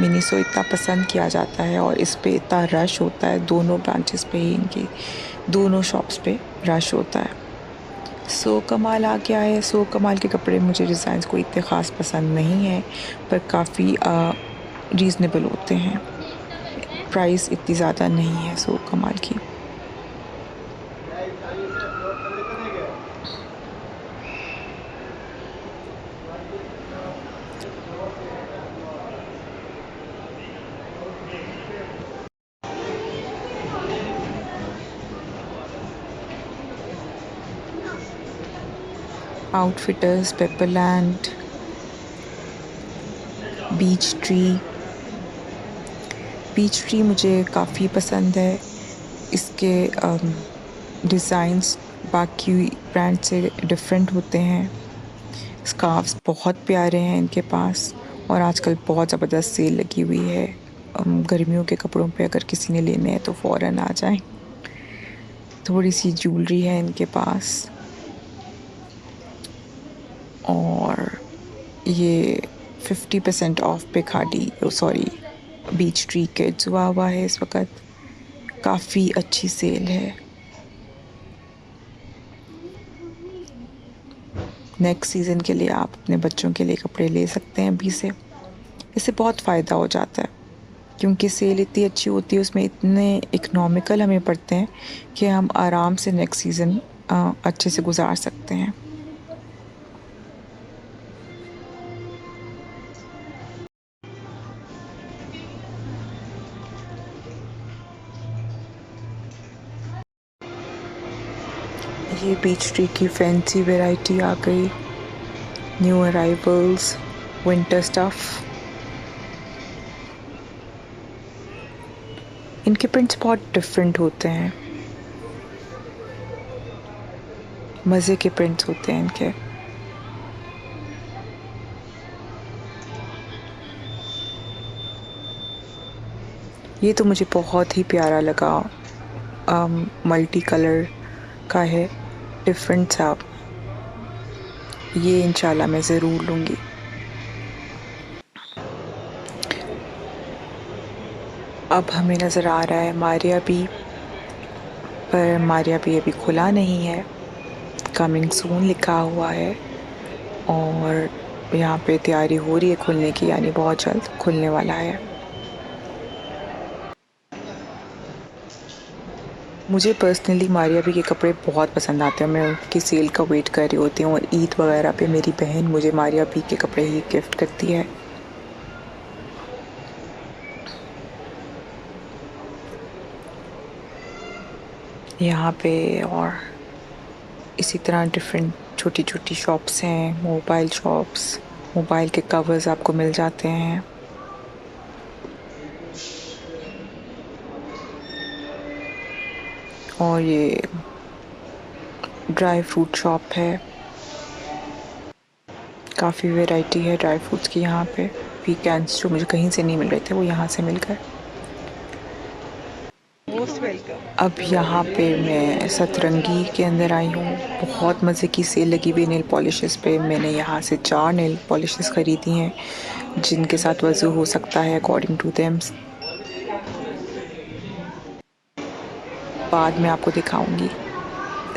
B: मिनीसो इतना पसंद किया जाता है और इस पे इतना रश होता है, दोनों ब्रांचेस पे ही, इनकी दोनों शॉप्स पे रश होता है। सो कमाल आ गया है। सो कमाल के कपड़े मुझे डिज़ाइंस कोई इतने ख़ास पसंद नहीं है, पर काफ़ी रीज़नेबल होते हैं। प्राइस इतनी ज़्यादा नहीं है सो कमाल की। आउटफिटर्स, पेपरलैंड, बीच ट्री मुझे काफ़ी पसंद है। इसके डिज़ाइंस बाकी ब्रांड से डिफरेंट होते हैं। स्कार्फ्स बहुत प्यारे हैं इनके पास, और आजकल बहुत ज़बरदस्त सेल लगी हुई है। गर्मियों के कपड़ों पे अगर किसी ने लेने हैं तो फ़ौरन आ जाएं। थोड़ी सी ज्वेलरी है इनके पास, और ये 50% ऑफ पे बीच ट्री किड्स हुआ है इस वक्त। काफ़ी अच्छी सेल है। नेक्स्ट सीज़न के लिए आप अपने बच्चों के लिए कपड़े ले सकते हैं अभी से। इससे बहुत फ़ायदा हो जाता है, क्योंकि सेल इतनी अच्छी होती है, उसमें इतने इकोनॉमिकल हमें पड़ते हैं कि हम आराम से नेक्स्ट सीज़न अच्छे से गुजार सकते हैं। ये बीच ट्री की फैंसी वैरायटी आ गई। New arrivals, winter stuff. इनके प्रिंट्स बहुत डिफरेंट होते हैं, मज़े के प्रिंट्स होते हैं इनके। ये तो मुझे बहुत ही प्यारा लगा। मल्टी कलर का है, डिफरेंट सा। ये इंशाल्लाह मैं ज़रूर लूँगी। अब हमें नज़र आ रहा है मारिया बी, पर मारिया बी अभी खुला नहीं है। कमिंग सून लिखा हुआ है, और यहाँ पे तैयारी हो रही है खुलने की, यानी बहुत जल्द खुलने वाला है। मुझे पर्सनली मारिया बी के कपड़े बहुत पसंद आते हैं। मैं उनकी सेल का वेट कर रही होती हूँ, और ईद वगैरह पे मेरी बहन मुझे मारिया बी के कपड़े ही गिफ्ट करती है। यहाँ पे और इसी तरह डिफरेंट छोटी छोटी शॉप्स हैं, मोबाइल शॉप्स। मोबाइल के कवर्स आपको मिल जाते हैं। और ये ड्राई फ्रूट शॉप है। काफ़ी वैरायटी है ड्राई फ्रूट्स की यहाँ पे। वीकेंड्स जो मुझे कहीं से नहीं मिल रहे थे, वो यहाँ से मिल गए। अब यहाँ पे मैं सतरंगी के अंदर आई हूँ। बहुत मज़े की सेल लगी हुई नेल पॉलिशेस पे। मैंने यहाँ से 4 नेल पॉलिशेस ख़रीदी हैं, जिनके साथ वज़ू हो सकता है अकॉर्डिंग टू देम। बाद में आपको दिखाऊंगी,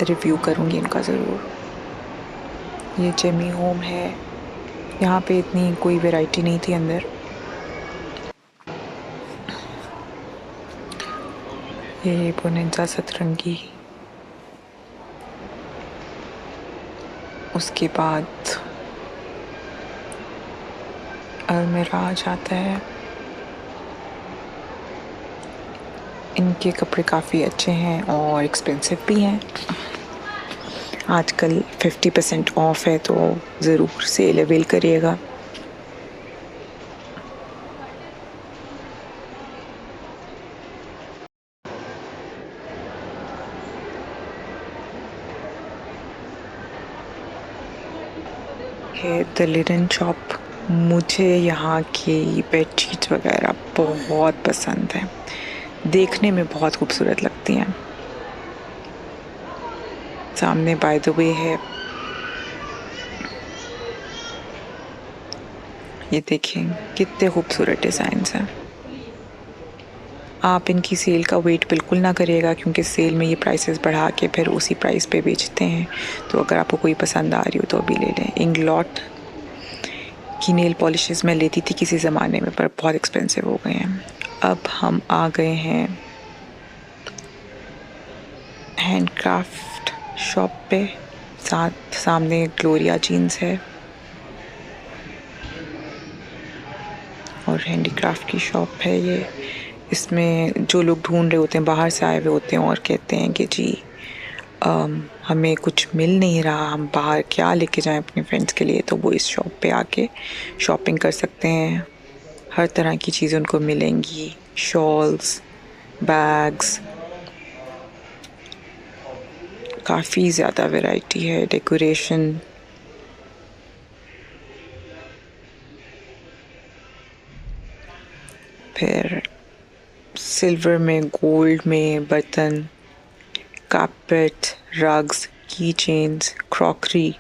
B: रिव्यू करूंगी इनका ज़रूर। ये जेमी होम है। यहाँ पे इतनी कोई वैरायटी नहीं थी अंदर। ये बोनेंजा सतरंगी। उसके बाद अलमीरा आ जाता है। इनके कपड़े काफ़ी अच्छे हैं और एक्सपेंसिव भी हैं। आजकल 50% ऑफ है तो ज़रूर सेल अवेल करिएगा। है द लिनन शॉप। मुझे यहाँ की बेडशीट वगैरह बहुत पसंद है, देखने में बहुत खूबसूरत लगती हैं। सामने बाय द वे है, ये देखें कितने खूबसूरत डिज़ाइंस हैं। आप इनकी सेल का वेट बिल्कुल ना करिएगा, क्योंकि सेल में ये प्राइसेस बढ़ा के फिर उसी प्राइस पे बेचते हैं। तो अगर आपको कोई पसंद आ रही हो तो अभी ले लें। इंग्लॉट की नेल पॉलिशेस मैं लेती थी किसी ज़माने में, पर बहुत एक्सपेंसिव हो गए हैं। अब हम आ गए हैं हैंडक्राफ्ट शॉप पे। सामने ग्लोरिया जीन्स है और हैंडीक्राफ्ट की शॉप है ये। इसमें जो लोग ढूंढ रहे होते हैं, बाहर से आए हुए होते हैं और कहते हैं कि जी हमें कुछ मिल नहीं रहा, हम बाहर क्या लेके जाएं अपने फ्रेंड्स के लिए, तो वो इस शॉप पे आके शॉपिंग कर सकते हैं। हर तरह की चीज़ें उनको मिलेंगी, शॉल्स, बैग्स, काफ़ी ज़्यादा वैरायटी है, डेकोरेशन। फिर सिल्वर में, गोल्ड में बर्तन, कारपेट, रग्स, की चेन्स, क्रॉकरी,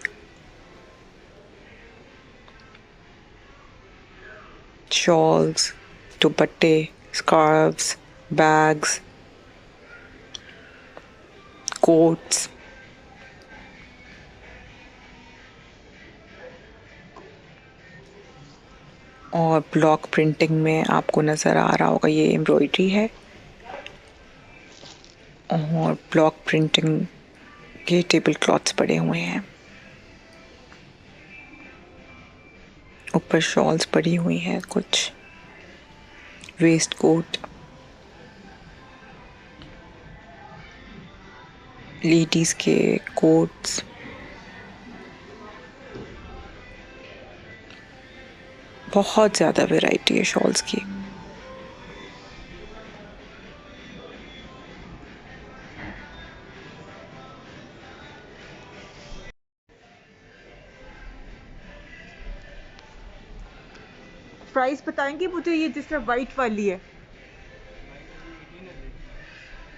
B: शॉल्स, दुपट्टे, स्कार्व्स, बैग्स, कोट्स। और ब्लॉक प्रिंटिंग में आपको नज़र आ रहा होगा ये एम्ब्रॉयडरी है, और ब्लॉक प्रिंटिंग के टेबल क्लॉथ्स पड़े हुए हैं। ऊपर शॉल्स पड़ी हुई हैं, कुछ वेस्ट कोट, लेडीज़ के कोट्स। बहुत ज़्यादा वैरायटी है शॉल्स की।
A: प्राइस बताएंगे मुझे, ये जिस तरह वाइट वाली है?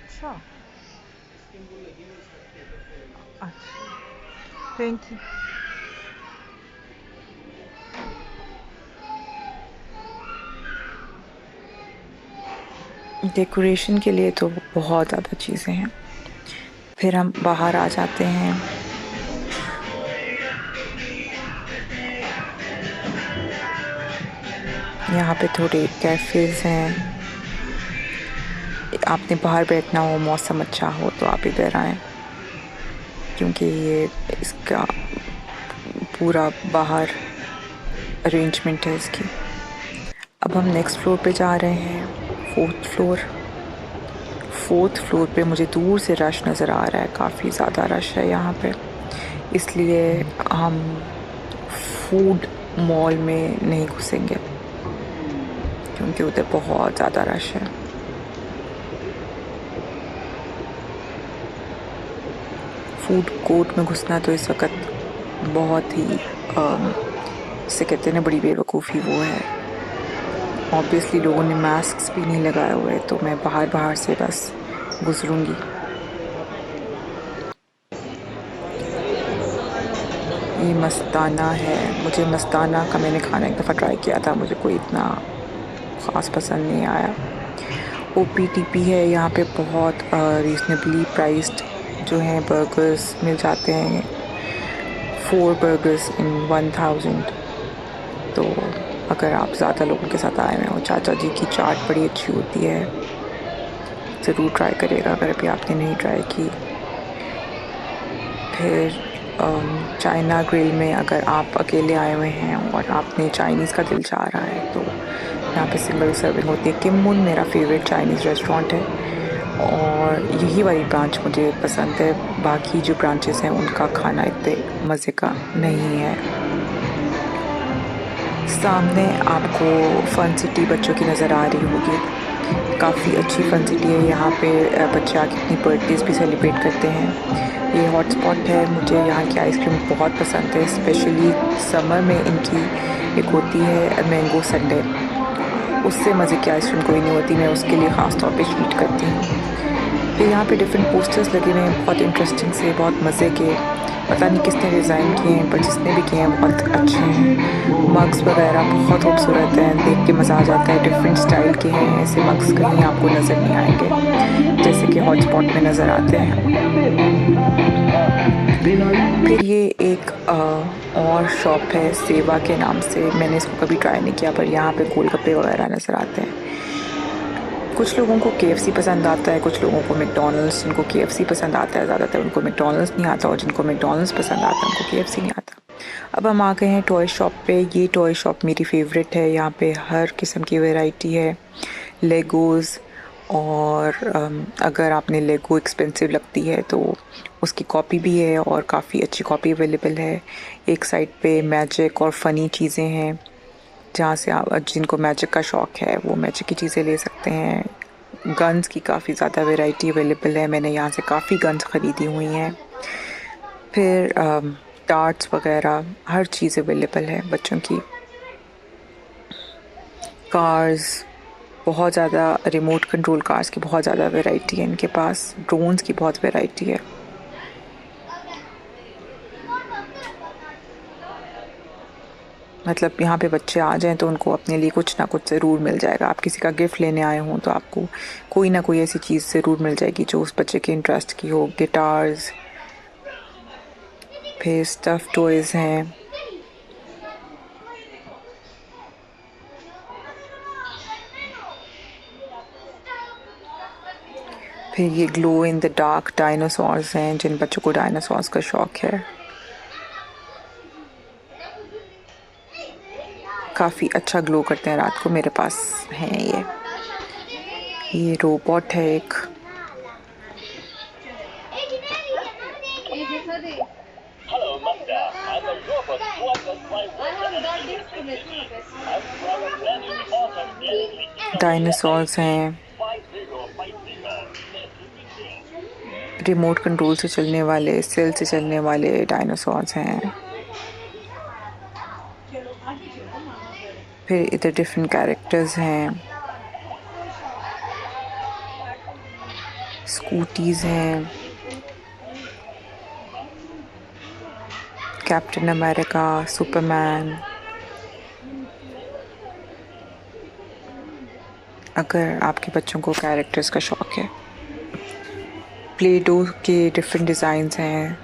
A: अच्छा अच्छा, थैंक यू।
B: डेकोरेशन के लिए तो बहुत ज़्यादा चीज़ें हैं। फिर हम बाहर आ जाते हैं। यहाँ पे थोड़े कैफ़ेज़ हैं। आपने बाहर बैठना हो, मौसम अच्छा हो तो आप इधर आएँ, क्योंकि ये इसका पूरा बाहर अरेंजमेंट है इसकी। अब हम नेक्स्ट फ्लोर पे जा रहे हैं, फोर्थ फ्लोर पे मुझे दूर से रश नज़र आ रहा है, काफ़ी ज़्यादा रश है यहाँ पे, इसलिए हम फूड मॉल में नहीं घुसेंगे क्योंकि उधर बहुत ज़्यादा रश है। फूड कोर्ट में घुसना तो इस वक्त बहुत ही से कहते हैं ना, बड़ी बेवकूफ़ी वो है। ऑब्वियसली लोगों ने मास्क भी नहीं लगाए हुए, तो मैं बाहर से बस गुजरूंगी। ये मस्ताना है। मुझे मस्ताना का मैंने खाना एक दफ़ा ट्राई किया था, मुझे कोई इतना ख़ास पसंद नहीं आया। OPTP है, यहाँ पे बहुत रीज़नेबली प्राइस्ड जो हैं बर्गर्स मिल जाते हैं, 4 बर्गर्स इन 1000। तो अगर आप ज़्यादा लोगों के साथ आए हुए हो, चाचा जी की चाट बड़ी अच्छी होती है, ज़रूर ट्राई करिएगा अगर अभी आपने नहीं ट्राई की। फिर चाइना ग्रिल में अगर आप अकेले आए हुए हैं और आपने चाइनीज़ का दिल चाह रहा है तो यहाँ पे सिंगल सर्विंग होती है। किम मुन मेरा फेवरेट चाइनीज़ रेस्टोरेंट है और यही वाली ब्रांच मुझे पसंद है। बाकी जो ब्रांचेस हैं उनका खाना इतने मज़े का नहीं है। सामने आपको फन सिटी बच्चों की नज़र आ रही होगी, काफ़ी अच्छी फन सिटी है। यहाँ पे बच्चे आके अपनी बर्थडेज़ भी सेलिब्रेट करते हैं। ये हॉटस्पॉट है, मुझे यहाँ की आइसक्रीम बहुत पसंद है, स्पेशली समर में इनकी एक होती है मैंगो संडे, उससे मज़े की आइसक्रीम कोई नहीं होती, मैं उसके लिए ख़ास तौर पे ट्रीट करती हूँ। फिर यहाँ पे डिफरेंट पोस्टर्स लगे हुए हैं बहुत इंटरेस्टिंग से, बहुत मज़े के, पता नहीं किसने डिज़ाइन किए हैं पर जिसने भी किए हैं बहुत अच्छे हैं। मग्स वगैरह बहुत खूबसूरत हैं, देख के मज़ा आ जाता है। डिफरेंट स्टाइल के हैं, ऐसे मग्स कहीं आपको नज़र नहीं आएंगे जैसे कि हॉटस्पॉट में नज़र आते हैं। फिर ये एक और शॉप है सेवा के नाम से, मैंने इसको कभी ट्राई नहीं किया पर यहाँ पे गोलगप्पे वगैरह नज़र आते हैं। कुछ लोगों को KFC पसंद आता है, कुछ लोगों को मैकडॉनल्ड्स, जिनको KFC पसंद आता है ज़्यादातर उनको मैकडॉनल्ड्स नहीं आता, और जिनको मैकडॉनल्ड्स पसंद आता है उनको KFC नहीं आता। अब हम आ गए हैं टॉय शॉप पे। ये टॉय शॉप मेरी फेवरेट है, यहाँ पे हर किस्म की वैरायटी है, लेगोज़, और अगर आपने लेगो एक्सपेंसिव लगती है तो उसकी कॉपी भी है और काफ़ी अच्छी कॉपी अवेलेबल है। एक साइड पे मैजिक और फ़नी चीज़ें हैं, जहाँ से आप जिनको मैजिक का शौक़ है वो मैजिक की चीज़ें ले सकते हैं। गन्स की काफ़ी ज़्यादा वैरायटी अवेलेबल है, मैंने यहाँ से काफ़ी गन्स ख़रीदी हुई हैं। फिर टार्ट्स वगैरह हर चीज़ अवेलेबल है बच्चों की। कार्स, बहुत ज़्यादा रिमोट कंट्रोल कार्स की बहुत ज़्यादा वैरायटी है इनके पास। ड्रोन्स की बहुत वैरायटी है। मतलब यहाँ पे बच्चे आ जाएं तो उनको अपने लिए कुछ ना कुछ ज़रूर मिल जाएगा। आप किसी का गिफ्ट लेने आए हों तो आपको कोई ना कोई ऐसी चीज़ ज़रूर मिल जाएगी जो उस बच्चे के इंटरेस्ट की हो। गिटार्स, फिर स्टफ़ टॉयज़ हैं, फिर ये glow in the dark dinosaurs हैं, जिन बच्चों को डायनासोर्स का शौक़ है। काफ़ी अच्छा ग्लो करते हैं रात को। मेरे पास हैं ये रोबोट है एक। डायनासोर्स हैं, रिमोट कंट्रोल से चलने वाले, सेल से चलने वाले डायनासोर्स हैं। फिर इधर डिफरेंट कैरेक्टर्स हैं, स्कूटीज़ हैं, कैप्टन अमेरिका, सुपरमैन। अगर आपके बच्चों को कैरेक्टर्स का शौक़ है, प्ले डो के डिफरेंट डिज़ाइंस हैं,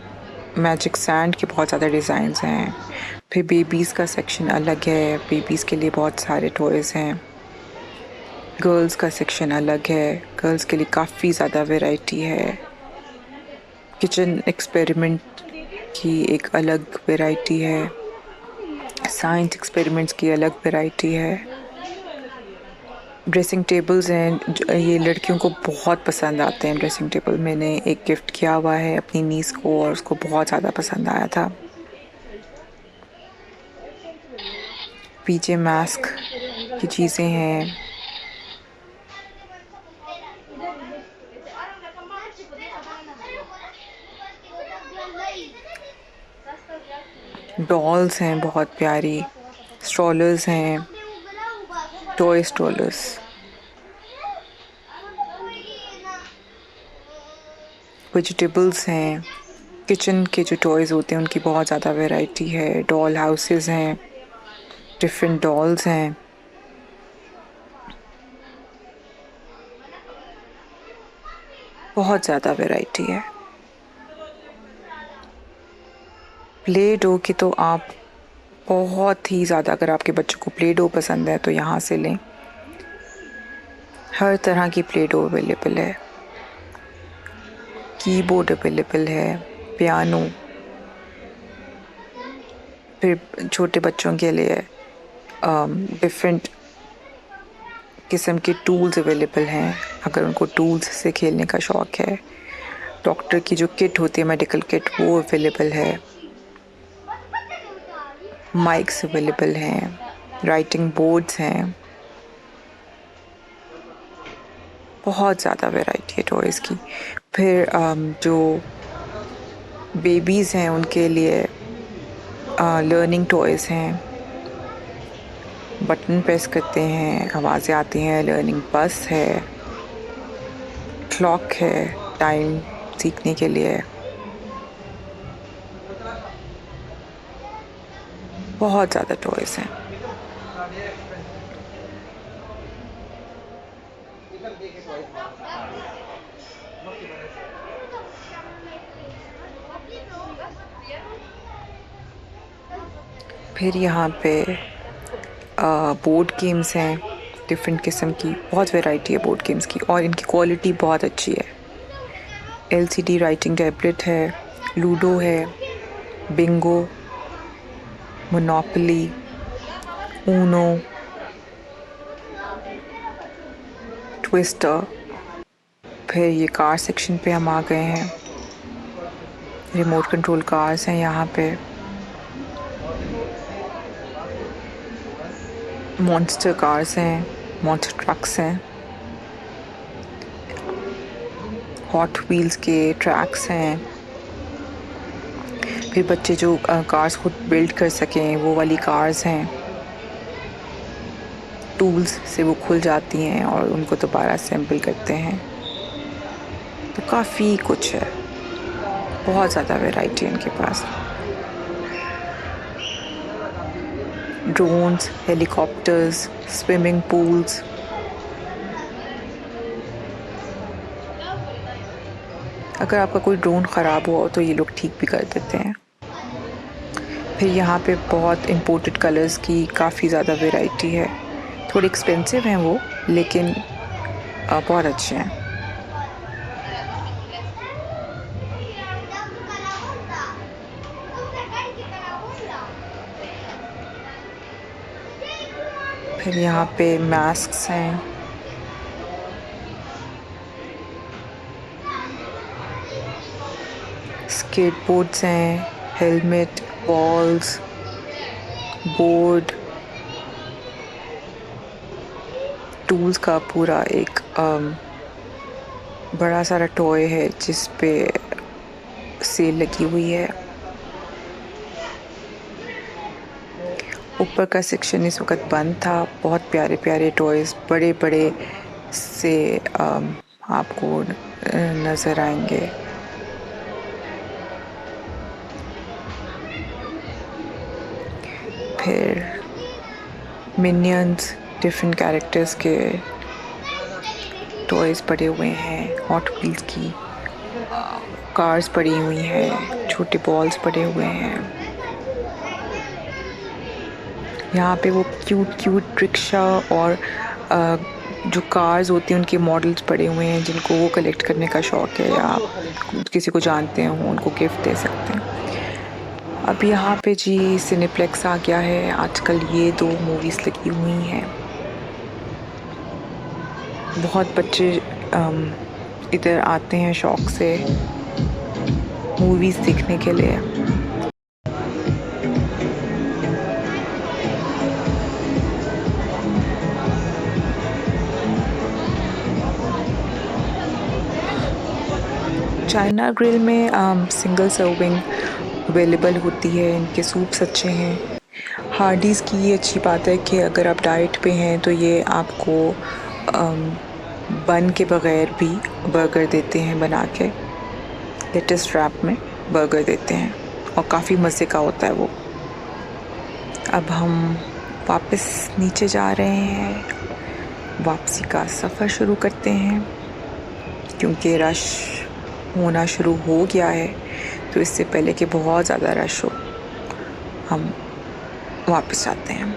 B: मैजिक सैंड के बहुत ज़्यादा डिज़ाइंस हैं। फिर बेबीज़ का सेक्शन अलग है, बेबीज़ के लिए बहुत सारे टॉयज़ हैं। गर्ल्स का सेक्शन अलग है, गर्ल्स के लिए काफ़ी ज़्यादा वैरायटी है। किचन एक्सपेरिमेंट की एक अलग वैरायटी है, साइंस एक्सपेरिमेंट्स की अलग वैरायटी है। ड्रेसिंग टेबल्स हैं, ये लड़कियों को बहुत पसंद आते हैं ड्रेसिंग टेबल। मैंने एक गिफ्ट किया हुआ है अपनी नीस को और उसको बहुत ज़्यादा पसंद आया था। पीछे मास्क की चीज़ें हैं, डॉल्स हैं बहुत प्यारी, स्ट्रॉलर्स हैं, टॉय स्ट्रॉलर्स। वेजिटेबल्स हैं, किचन के जो टॉयज़ होते हैं उनकी बहुत ज़्यादा वैरायटी है। डॉल हाउसेस हैं, डिफरेंट डॉल्स हैं। बहुत ज़्यादा वैरायटी है। प्ले डो की तो आप बहुत ही ज़्यादा, अगर आपके बच्चों को प्ले डो पसंद है तो यहाँ से लें। हर तरह की प्ले डो अवेलेबल है, कीबोर्ड अवेलेबल है, पियानो, फिर छोटे बच्चों के लिए डिफरेंट किस्म के टूल्स अवेलेबल हैं अगर उनको टूल्स से खेलने का शौक़ है। डॉक्टर की जो किट होती है, मेडिकल किट, वो अवेलेबल है। माइक्स अवेलेबल हैं, राइटिंग बोर्ड्स हैं, बहुत ज़्यादा वैरायटी है टॉयज़ की। फिर जो बेबीज़ हैं उनके लिए लर्निंग टॉयज़ हैं, बटन प्रेस करते हैं, आवाज़ें आती हैं, लर्निंग बस है, क्लॉक है टाइम सीखने के लिए। बहुत ज़्यादा टॉयज़ हैं। फिर यहाँ पे बोर्ड गेम्स हैं डिफरेंट किस्म की, बहुत वैरायटी है बोर्ड गेम्स की और इनकी क्वालिटी बहुत अच्छी है। LCD राइटिंग टैबलेट है, लूडो है, बिंगो, मोनोपोली, ऊनो, ट्विस्टर। फिर ये कार सेक्शन पे हम आ गए हैं, रिमोट कंट्रोल कार्स हैं यहाँ पे, मॉन्स्टर कार्स हैं, मॉन्स्टर ट्रक्स हैं, हॉट व्हील्स के ट्रैक्स हैं। फिर बच्चे जो कार्स खुद बिल्ड कर सकें वो वाली कार्स हैं, टूल्स से वो खुल जाती हैं और उनको दोबारा असेंबल करते हैं। तो काफ़ी कुछ है, बहुत ज़्यादा वैरायटी है इनके पास। ड्रोन्स, हेलीकॉप्टर्स, स्विमिंग पूल्स, अगर आपका कोई ड्रोन ख़राब हुआ हो तो ये लोग ठीक भी कर देते हैं। फिर यहाँ पे बहुत इंपोर्टेड कलर्स की काफ़ी ज़्यादा वैरायटी है, थोड़े एक्सपेंसिव हैं वो, लेकिन बहुत अच्छे हैं। फिर यहाँ पे मास्क्स हैं, स्केटबोर्ड्स हैं, हेलमेट, बॉल्स, बोर्ड, टूल्स का पूरा एक बड़ा सारा टॉय है जिस पे सेल लगी हुई है। ऊपर का सेक्शन इस वक्त बंद था। बहुत प्यारे प्यारे टॉयज़ बड़े बड़े से आपको नज़र आएंगे। फिर मिनियंस, डिफरेंट कैरेक्टर्स के टॉयज़ पड़े हुए हैं, हॉट व्हील्स की कार्स पड़ी हुई हैं, छोटे बॉल्स पड़े हुए हैं। यहाँ पे वो क्यूट रिक्शा और जो कार्स होती हैं उनके मॉडल्स पड़े हुए हैं, जिनको वो कलेक्ट करने का शौक़ है या आप किसी को जानते हो उनको गिफ्ट दे सकते हैं। अब यहाँ पे जी सिनेप्लेक्स आ गया है, आजकल ये 2 मूवीज़ लगी हुई हैं। बहुत बच्चे इधर आते हैं शौक़ से मूवीज़ देखने के लिए। चाइना ग्रिल में सिंगल सर्विंग अवेलेबल होती है, इनके सूप्स अच्छे हैं। हार्डीज़ की ये अच्छी बात है कि अगर आप डाइट पे हैं तो ये आपको बन के बग़ैर भी बर्गर देते हैं बना के, लेटेस्ट रैप में बर्गर देते हैं और काफ़ी मज़े का होता है वो। अब हम वापस नीचे जा रहे हैं, वापसी का सफ़र शुरू करते हैं। क्योंकि रश होना शुरू हो गया है, तो इससे पहले कि बहुत ज़्यादा रश हो हम वापस जाते हैं।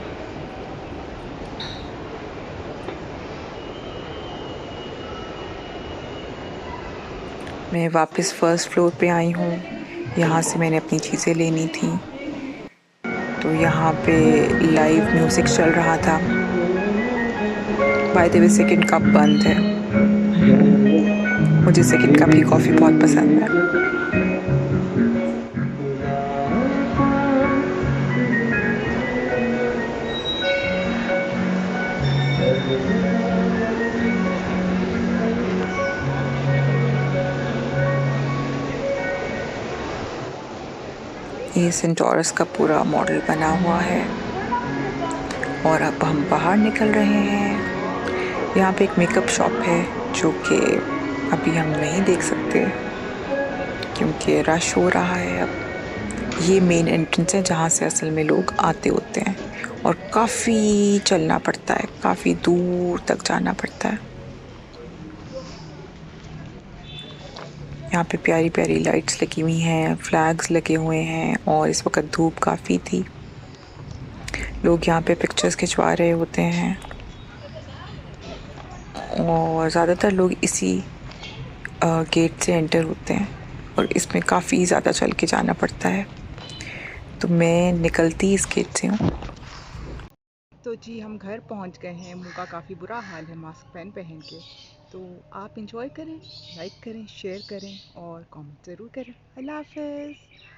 B: मैं वापस फर्स्ट फ्लोर पे आई हूँ। यहाँ से मैंने अपनी चीज़ें लेनी थी, तो यहाँ पे लाइव म्यूज़िक चल रहा था। By the way second cup बंद है। मुझे सेकंड कप की कॉफ़ी बहुत पसंद है। ये सेंटोरस का पूरा मॉडल बना हुआ है और अब हम बाहर निकल रहे हैं। यहाँ पे एक मेकअप शॉप है जो कि अभी हम नहीं देख सकते क्योंकि रश हो रहा है। अब ये मेन एंट्रेंस है जहाँ से असल में लोग आते होते हैं और काफ़ी चलना पड़ता है, काफ़ी दूर तक जाना पड़ता है। यहाँ पे प्यारी प्यारी लाइट्स लगी हुई हैं, फ्लैग्स लगे हुए हैं और इस वक्त धूप काफ़ी थी। लोग यहाँ पे पिक्चर्स खिंचवा रहे होते हैं और ज़्यादातर लोग इसी गेट से एंटर होते हैं और इसमें काफ़ी ज़्यादा चल के जाना पड़ता है, तो मैं निकलती इस गेट से हूँ।
A: तो जी हम घर पहुंच गए हैं। मुंह का काफ़ी बुरा हाल है मास्क पहन के। तो आप इंजॉय करें, लाइक करें, शेयर करें और कमेंट ज़रूर करें। अल्लाह हाफ़िज़।